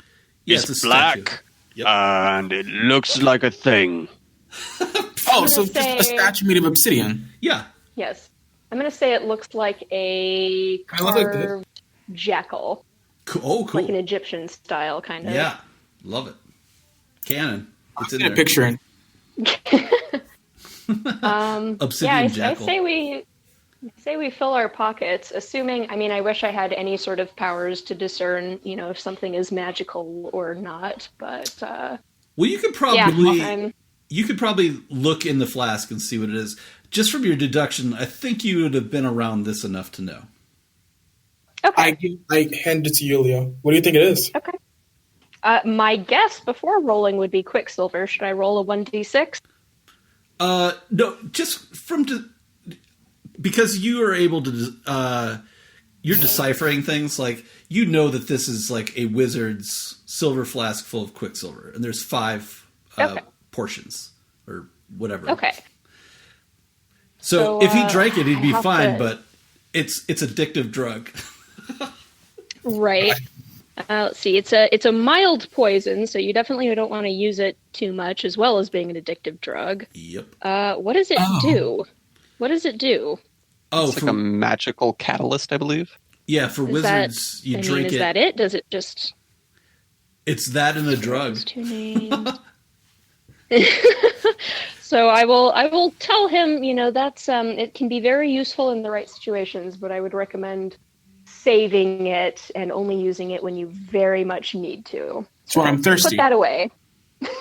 Yeah, it's black. Statue. Yep. And it looks like a thing. So just a statue made of obsidian. Yeah. Yes. I'm going to say it looks like a carved jackal. Cool. Like an Egyptian style, kind of. Yeah. Love it. Canon. It's in there. Picturing. Obsidian jackal. I say we fill our pockets, assuming, I wish I had any sort of powers to discern, if something is magical or not, but... well, you could probably look in the flask and see what it is. Just from your deduction, I think you would have been around this enough to know. Okay. I hand it to Yulia. What do you think it is? Okay. My guess before rolling would be Quicksilver. Should I roll a 1d6? No, just because you are able to, you're deciphering things, like, that this is like a wizard's silver flask full of Quicksilver, and there's 5 portions, or whatever. Okay. So if he drank it, he'd be fine, but it's addictive drug. Right. Let's see. It's a mild poison, so you definitely don't want to use it too much, as well as being an addictive drug. Yep. What does it do? What does it do? Oh, it's like a magical catalyst, I believe. Yeah, for wizards, you drink it. Is that it? Does it just... It's that and a drug. So I will tell him, that's it can be very useful in the right situations, but I would recommend saving it and only using it when you very much need to. That's why I'm thirsty. Put that away.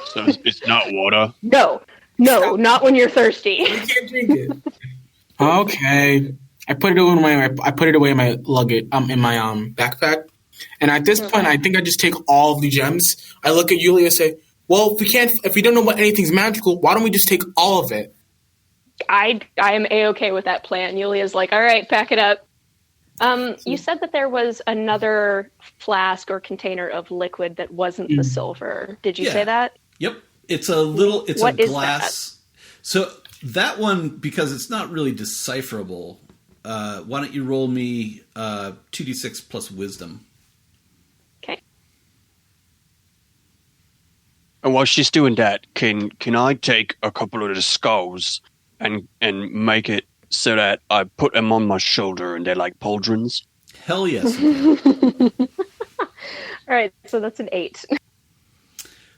So it's not water? No, not when you're thirsty. You can't drink it. Okay. I put it away in my luggage, in my backpack. And at this point, I think I just take all of the gems. I look at Yulia and say, well, if we don't know what anything's magical, why don't we just take all of it? I am A-okay with that plan. Yulia's like, all right, pack it up. You said that there was another flask or container of liquid that wasn't the silver. Did you say that? Yep. It's a glass. That? So that one, because it's not really decipherable, why don't you roll me 2d6 plus wisdom? Okay. And while she's doing that, can I take a couple of the skulls and make it so that I put them on my shoulder and they're like pauldrons? Hell yes, you can. All right, so that's an 8.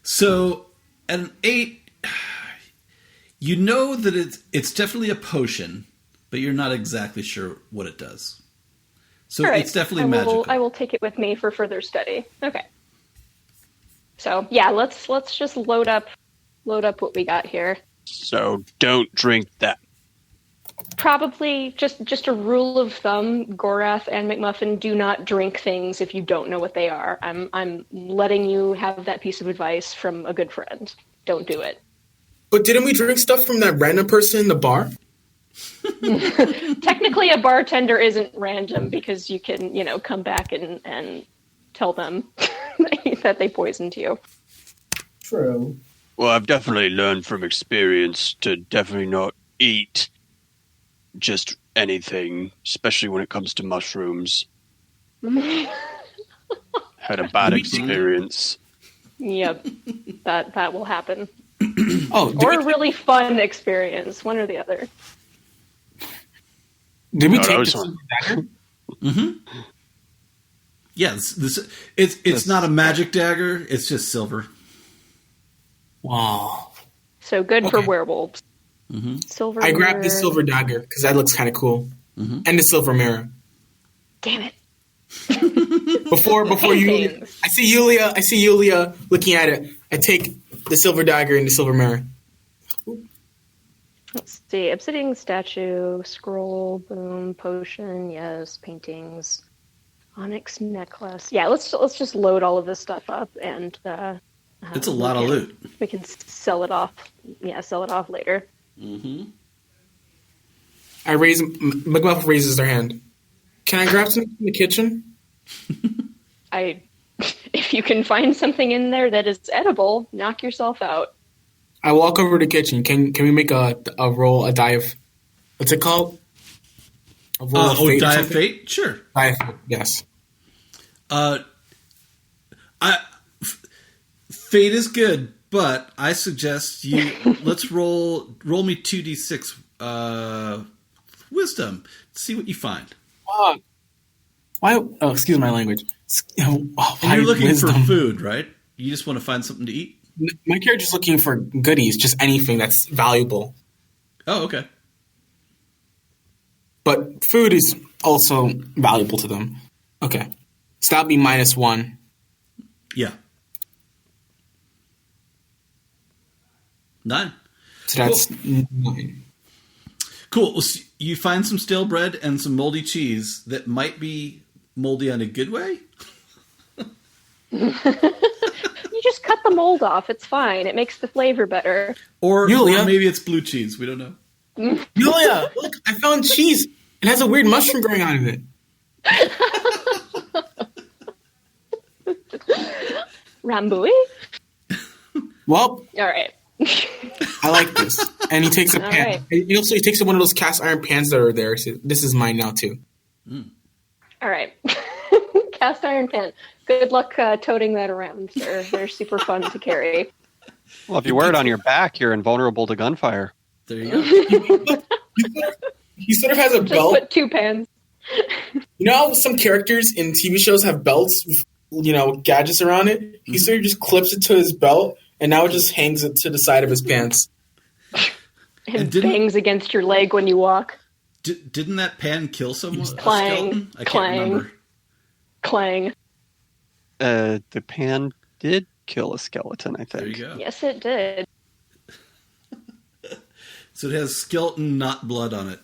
So, at an 8, you know that it's definitely a potion, but you're not exactly sure what it does. So right. It's definitely magical. I will take it with me for further study. Okay. So yeah, let's just load up what we got here. So don't drink that. Probably just a rule of thumb, Gorath and McMuffin, do not drink things if you don't know what they are. I'm letting you have that piece of advice from a good friend. Don't do it. But didn't we drink stuff from that random person in the bar? Technically, a bartender isn't random because you can, come back and tell them that they poisoned you. True. Well, I've definitely learned from experience to definitely not eat just anything, especially when it comes to mushrooms. Had a bad experience. Yep, that will happen. Or a really fun experience, one or the other. Did we take the silver dagger? Mm-hmm. Yes, it's not a magic dagger. It's just silver. Wow. So good for werewolves. Mm-hmm. Silver. I grabbed the silver dagger because that looks kind of cool, and the silver mirror. Damn it! Before you, I see Yulia looking at it. I take the silver dagger and the silver mirror. Let's see. Obsidian statue, scroll, boom, potion, yes, paintings, onyx necklace. Yeah, let's just load all of this stuff up and it's a lot of loot. We can sell it off. Yeah, sell it off later. Mm-hmm. McMuffin raises their hand. Can I grab something from the kitchen? If you can find something in there that is edible, knock yourself out. I walk over to the kitchen. Can we make a die of what's it called? A roll of fate. Die of fate? Sure. Die of fate, yes. Fate is good, but I suggest you let's roll me 2d6 wisdom. See what you find. Why? Oh, excuse my language. And you're looking for food, right? You just want to find something to eat? My character's looking for goodies, just anything that's valuable. Oh, okay. But food is also valuable to them. Okay. So that'll be -1. Yeah. 9. So that's 9. Cool. Well, so you find some stale bread and some moldy cheese that might be moldy in a good way? You just cut the mold off. It's fine. It makes the flavor better. Or Yulia. Maybe it's blue cheese. We don't know. Yulia, look, I found cheese. It has a weird mushroom growing out of it. Rambui? Well, all right. I like this. And he takes a pan. Right. He takes one of those cast iron pans that are there. So this is mine now too. All right. Cast iron pan. Good luck toting that around. They're super fun to carry. Well, if you wear it on your back, you're invulnerable to gunfire. There you go. He sort of has a belt. Just put 2 pans. You know how some characters in TV shows have belts with, gadgets around it? He sort of just clips it to his belt, and now it just hangs it to the side of his pants. And bangs against your leg when you walk. Didn't that pan kill someone? Clang. I can't remember. Clang. The pan did kill a skeleton, I think. There you go. Yes, it did. So it has skeleton, not blood on it.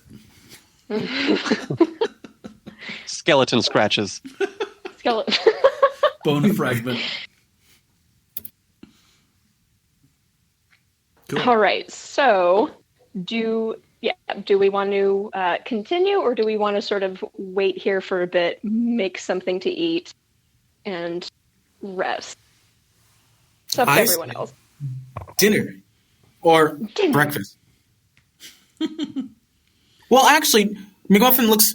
Skeleton scratches. Skeleton. Bone fragment. Cool. All right. So, do we want to continue, or do we want to sort of wait here for a bit, make something to eat, and rest? It's up to everyone else. Dinner. Or breakfast. Well, actually, McMuffin looks,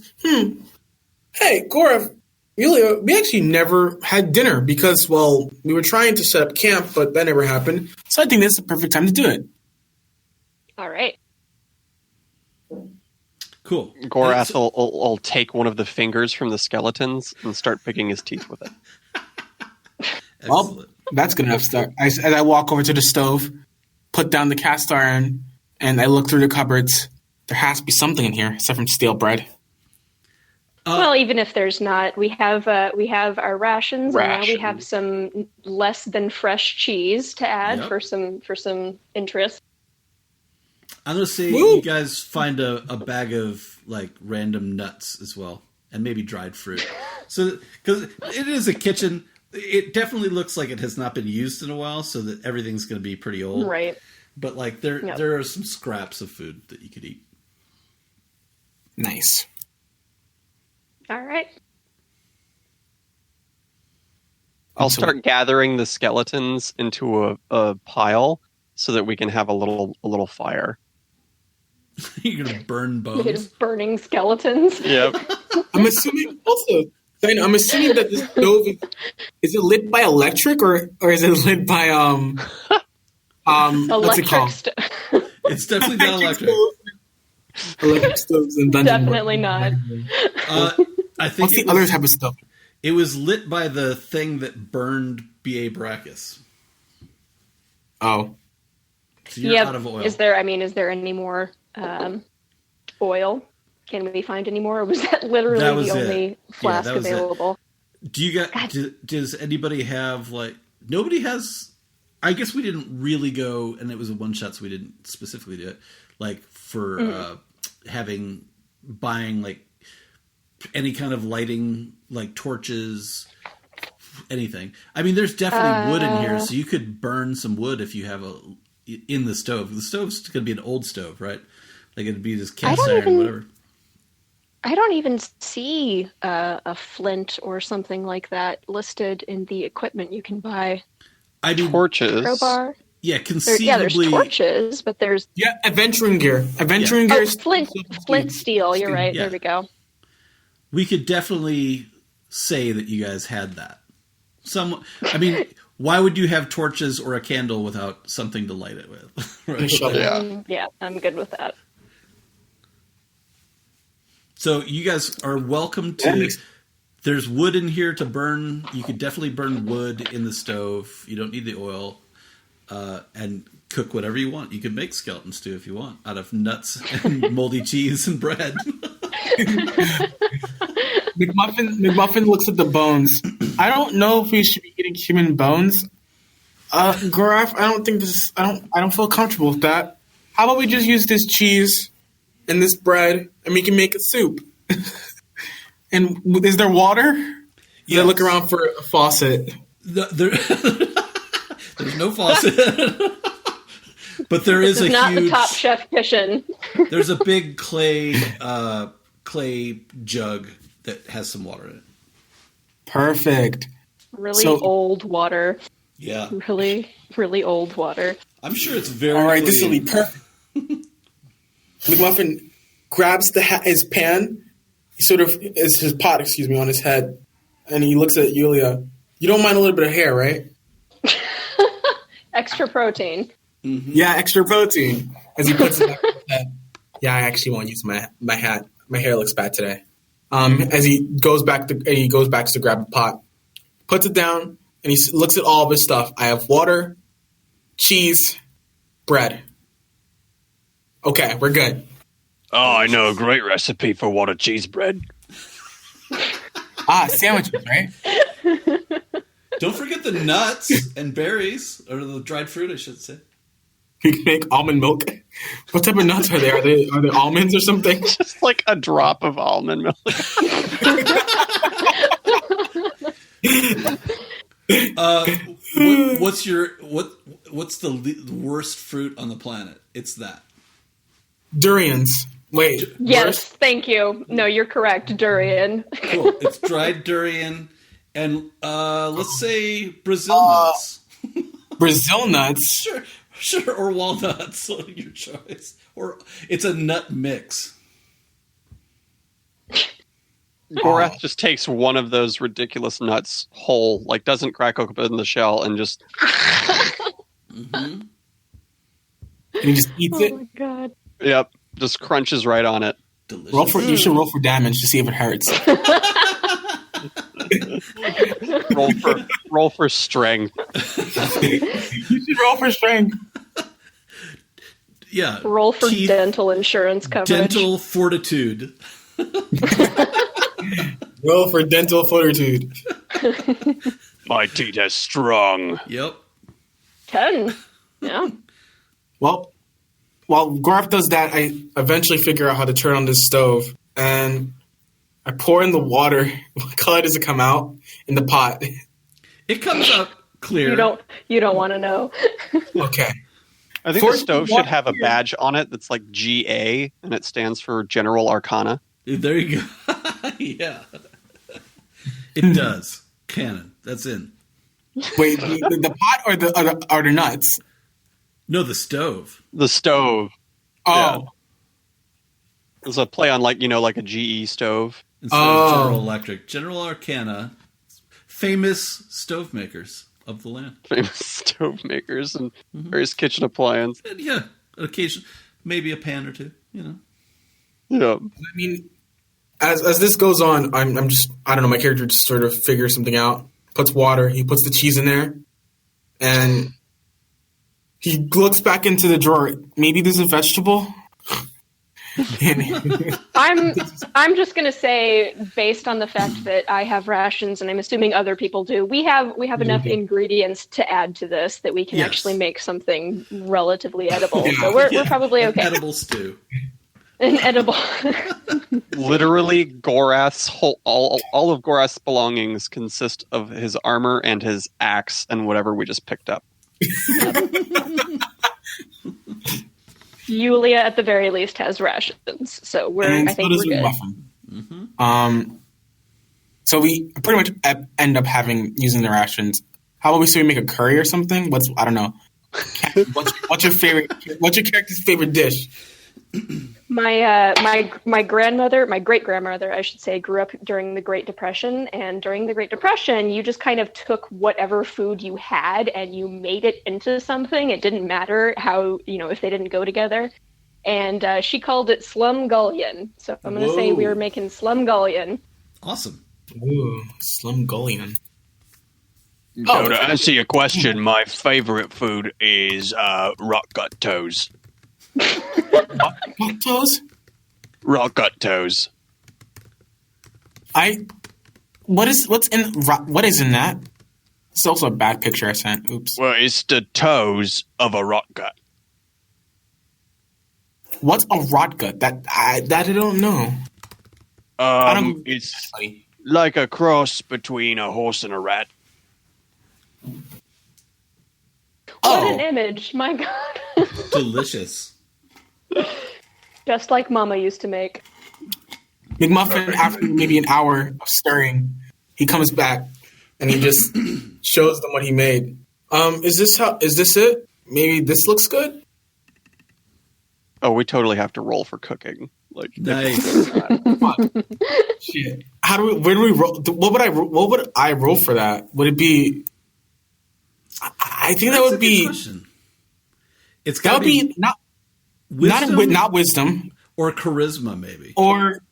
hey, Gorath, Yulia, we actually never had dinner because, well, we were trying to set up camp, but that never happened. So I think this is the perfect time to do it. All right. Cool. Gorath will take one of the fingers from the skeletons and start picking his teeth with it. Well, that's good enough start. As I walk over to the stove, put down the cast iron, and I look through the cupboards. There has to be something in here, except from stale bread. Well, even if there's not, we have our rations, and now we have some less than fresh cheese to add for some interest. I'm gonna say you guys find a bag of like random nuts as well, and maybe dried fruit. So, because it is a kitchen, it definitely looks like it has not been used in a while, so that everything's going to be pretty old, right? But like there are some scraps of food that you could eat. Nice. All right. I'll start gathering the skeletons into a pile so that we can have a little fire. You're gonna burn bones. Made of burning skeletons. Yep. I'm assuming that this stove is it lit by electric or is it lit by what's it called? It's definitely not electric. Electric stoves and dungeon. Definitely not. I think what's the other type of stuff? It was lit by the thing that burned B.A. Baracus. Oh. So you're out of oil. Is there any more oil? Can we find any more? Or was that literally the only flask available? Do you got? Does anybody have like? Nobody has. I guess we didn't really go, and it was a one shot, so we didn't specifically do it. Like for buying like any kind of lighting, like torches, anything. I mean, there's definitely wood in here, so you could burn some wood if you have in the stove. The stove's going to be an old stove, right? Like it'd be this cast iron, whatever. I don't even see a flint or something like that listed in the equipment you can buy. I mean, torches. Crowbar. Yeah, conceivably. There's torches, but there's adventuring gear. Adventuring gear. Flint steel. You're right. Yeah. There we go. We could definitely say that you guys had that. Why would you have torches or a candle without something to light it with? Right? Yeah, I'm good with that. So you guys are welcome to. There's wood in here to burn. You could definitely burn wood in the stove. You don't need the oil. And cook whatever you want. You can make skeleton stew if you want, out of nuts and moldy cheese and bread. McMuffin looks at the bones. I don't know if we should be eating human bones. Gorath, I don't feel comfortable with that. How about we just use this cheese and this bread, and we can make a soup? And is there water? Yeah. Look around for a faucet. There's no faucet. But there is a not huge... the Top Chef kitchen. There's a big clay jug that has some water in it. Perfect. Really old water. Yeah. Really, really old water. I'm sure it's very all right, clean. This will be perfect. McMuffin grabs his pan, his pot, on his head, and he looks at Yulia. You don't mind a little bit of hair, right? Extra protein. Mm-hmm. Yeah, extra protein. As he puts it back on his head. Yeah, I actually won't use my hat. My hair looks bad today. As he goes back to grab the pot, puts it down, and he looks at all of his stuff. I have water, cheese, bread. Okay, we're good. Oh, I know a great recipe for water cheese bread. Sandwiches, right? Don't forget the nuts and berries, or the dried fruit, I should say. You can make almond milk. What type of nuts are they? Are they almonds or something? Just like a drop of almond milk. What's the worst fruit on the planet? It's that. Durians. Wait. Yes, worst? Thank you. No, you're correct. Durian. Cool. It's dried durian, and let's say Brazil nuts. Brazil nuts. Sure, or walnuts, your choice. Or it's a nut mix. Gorath just takes one of those ridiculous nuts whole, like doesn't crack open the shell, and just mm-hmm. And he just eats it. Oh my god! Yep, just crunches right on it. Delicious. You should roll for damage to see if it hurts. roll for strength. You should roll for strength. Yeah. Roll for dental insurance coverage. Dental fortitude. Roll for dental fortitude. My teeth are strong. Yep. 10. Yeah. Well, while Gorath does that, I eventually figure out how to turn on this stove, and I pour in the water. What color does it come out in the pot? It comes out clear. You don't want to know. Okay. I think the stove should have a badge on it that's like GA, and it stands for General Arcana. There you go. Yeah. It does. Canon. That's in. Wait, the pot or the nuts? No, the stove. The stove. Oh. Yeah. It's a play on like a GE stove. Instead of General Electric. General Arcana, famous stove makers of the land. Famous stove makers and various kitchen appliances. And yeah, an occasion, maybe a pan or two, Yeah. I mean, as this goes on, I'm just, I don't know, my character just sort of figures something out. Puts water, he puts the cheese in there, and he looks back into the drawer. Maybe there's a vegetable? I'm just gonna say, based on the fact that I have rations, and I'm assuming other people do, we have enough ingredients to add to this that we can actually make something relatively edible. Yeah. So we're probably okay. An edible stew. An edible. Literally, Gorath's all of Gorath's belongings consist of his armor and his axe and whatever we just picked up. Yulia, at the very least, has rations, so I think we're good. Mm-hmm. So we pretty much end up using the rations. How about we make a curry or something? I don't know. What's your character's favorite dish? My grandmother, my great grandmother, I should say, grew up during the Great Depression, and during the Great Depression, you just kind of took whatever food you had and you made it into something. It didn't matter how, if they didn't go together. And she called it slumgullion. So I'm going to say we were making slumgullion. Awesome. Ooh, slumgullion. To answer your question, my favorite food is rock gut toes. What toes? Rock gut toes. What is in that? It's also a bad picture I sent. Oops. Well, it's the toes of a rock gut. What's a rot gut? That I don't know. It's like a cross between a horse and a rat. What an image! My God. Delicious. Just like Mama used to make. McMuffin, after maybe an hour of stirring, he comes back and he just shows them what he made. Is this it? Maybe this looks good? Oh, we totally have to roll for cooking. Nice. Shit. Where do we roll? What would I roll for that? Would it be? I think that would be. It's got to be not wisdom or charisma, maybe, or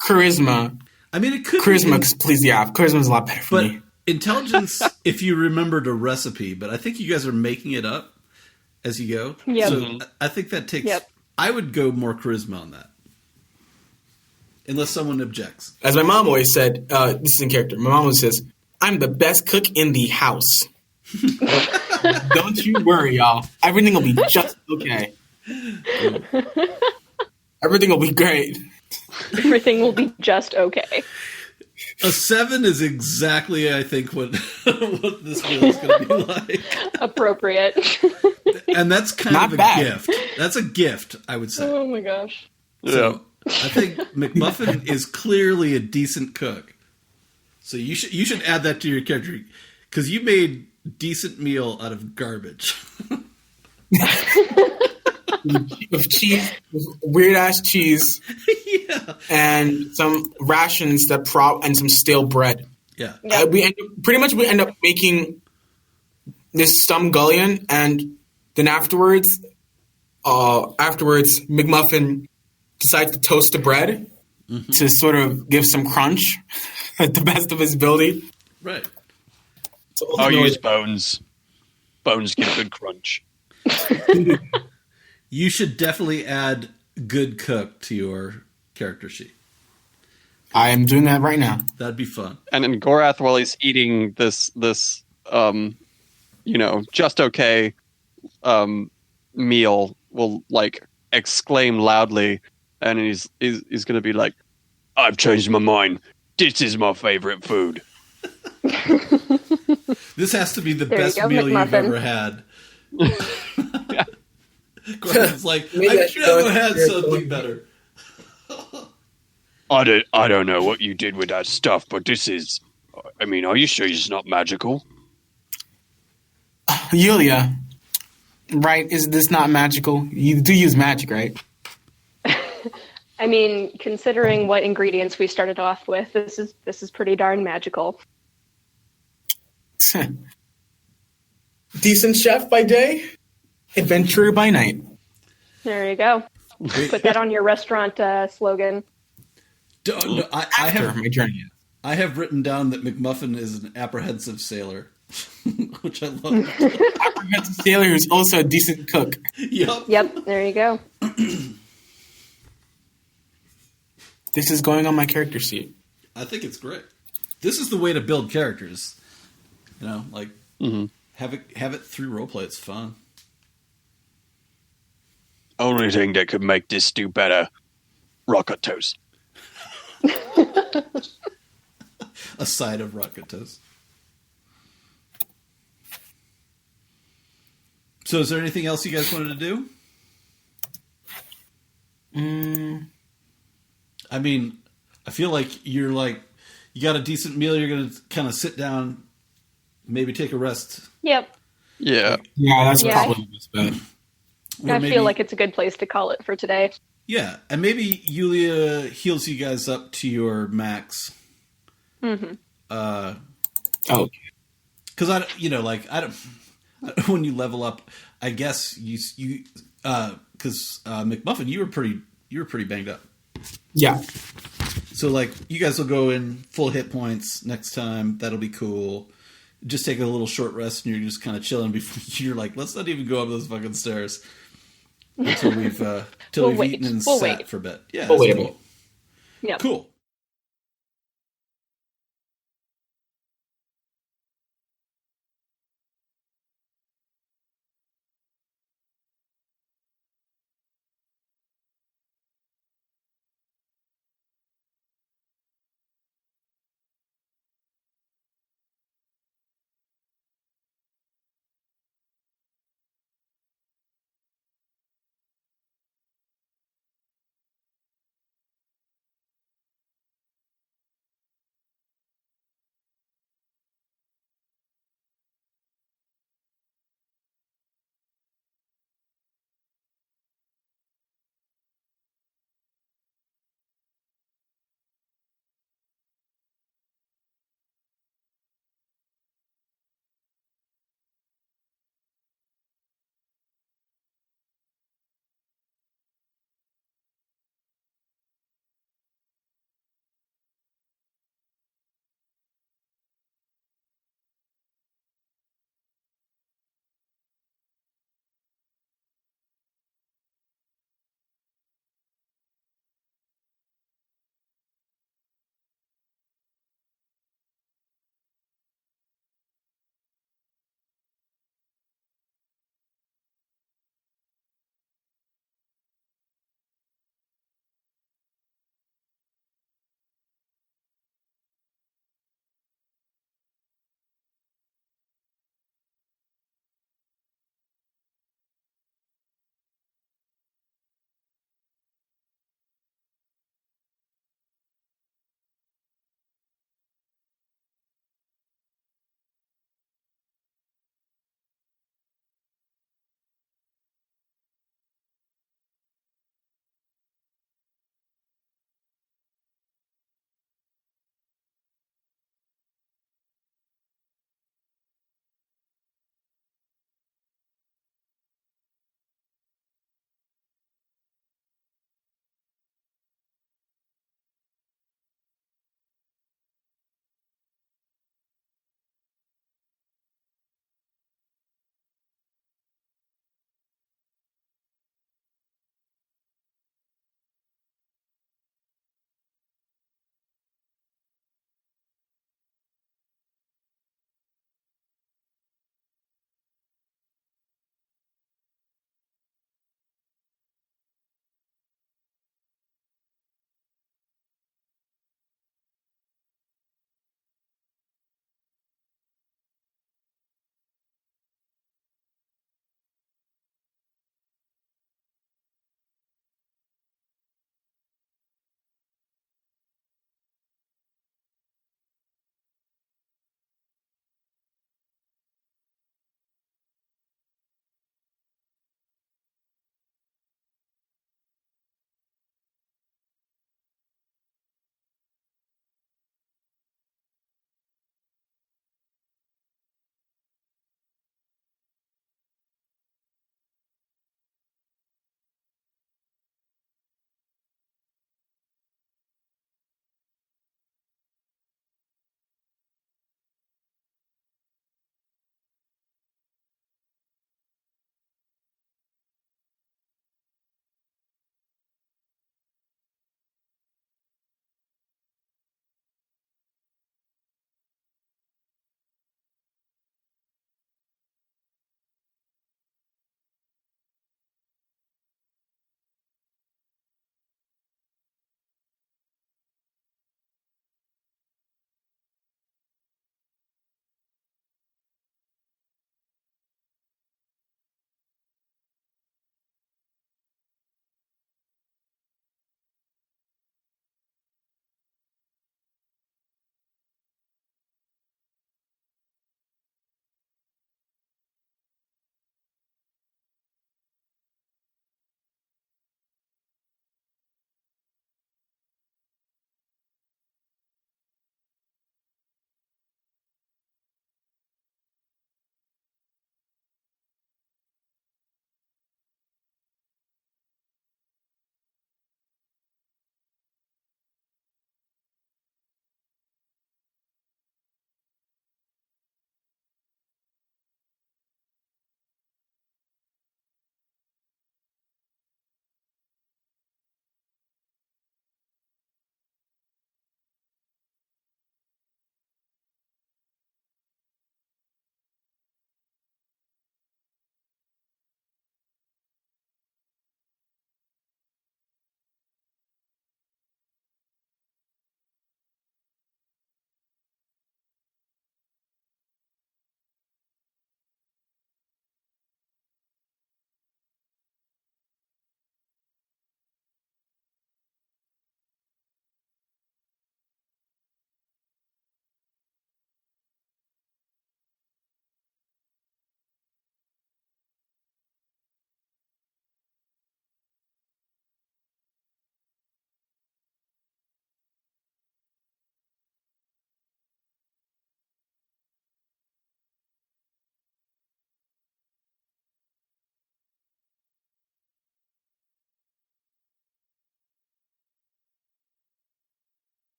charisma. I mean, it could charisma. Please, yeah, charisma is a lot better for me. Intelligence, if you remembered a recipe, but I think you guys are making it up as you go. Yep. So I think that takes. Yep. I would go more charisma on that, unless someone objects. As my mom always said, this is in character. My mom always says, "I'm the best cook in the house." Don't you worry, y'all. Everything will be just okay. Everything will be great. Everything will be just okay. A 7 is exactly, I think, what this meal is going to be like. Appropriate. And that's kind of a gift. That's a gift, I would say. Oh my gosh. So I think McMuffin is clearly a decent cook. So you should add that to your character, because you made decent meal out of garbage. With cheese, with weird ass cheese, yeah, and some rations and some stale bread. Yeah, we end up making this slumgullion, and then afterwards, McMuffin decides to toast the bread to sort of give some crunch at the best of his ability. Right. So I'll use bones. Bones give a good crunch. You should definitely add good cook to your character sheet. I am doing that right now. That'd be fun. And in Gorath, while he's eating this just okay meal, will like exclaim loudly, and he's going to be like, "I've changed my mind. This is my favorite food." This has to be the best meal McMuffin. You've ever had. Gorath's like, I've never had something better. I don't know what you did with that stuff, but this is... I mean, are you sure it's not magical? Yulia, right? Is this not magical? You do use magic, right? I mean, considering what ingredients we started off with, this is pretty darn magical. Decent chef by day, adventurer by night. There you go. Put that on your restaurant slogan. I have my journey. I have written down that McMuffin is an apprehensive sailor, which I love. Apprehensive sailor who's also a decent cook. Yep. There you go. This is going on my character sheet. I think it's great. This is the way to build characters. Have it through roleplay. It's fun. Only thing that could make this stew better: rocket toast. A side of rocket toast. So, is there anything else you guys wanted to do? I mean, I feel like you got a decent meal. You're going to kind of sit down, maybe take a rest. Yep. Yeah. Yeah, that's probably the best bet. I feel like it's a good place to call it for today. Yeah, and maybe Yulia heals you guys up to your max. Mm-hmm. Because when you level up, I guess you because McMuffin, you were pretty banged up. Yeah. So you guys will go in full hit points next time. That'll be cool. Just take a little short rest, and you're just kind of chilling. Before you're like, let's not even go up those fucking stairs until we've eaten and sat for a bit. Yeah, we'll that's wait. cool. Yep. Cool.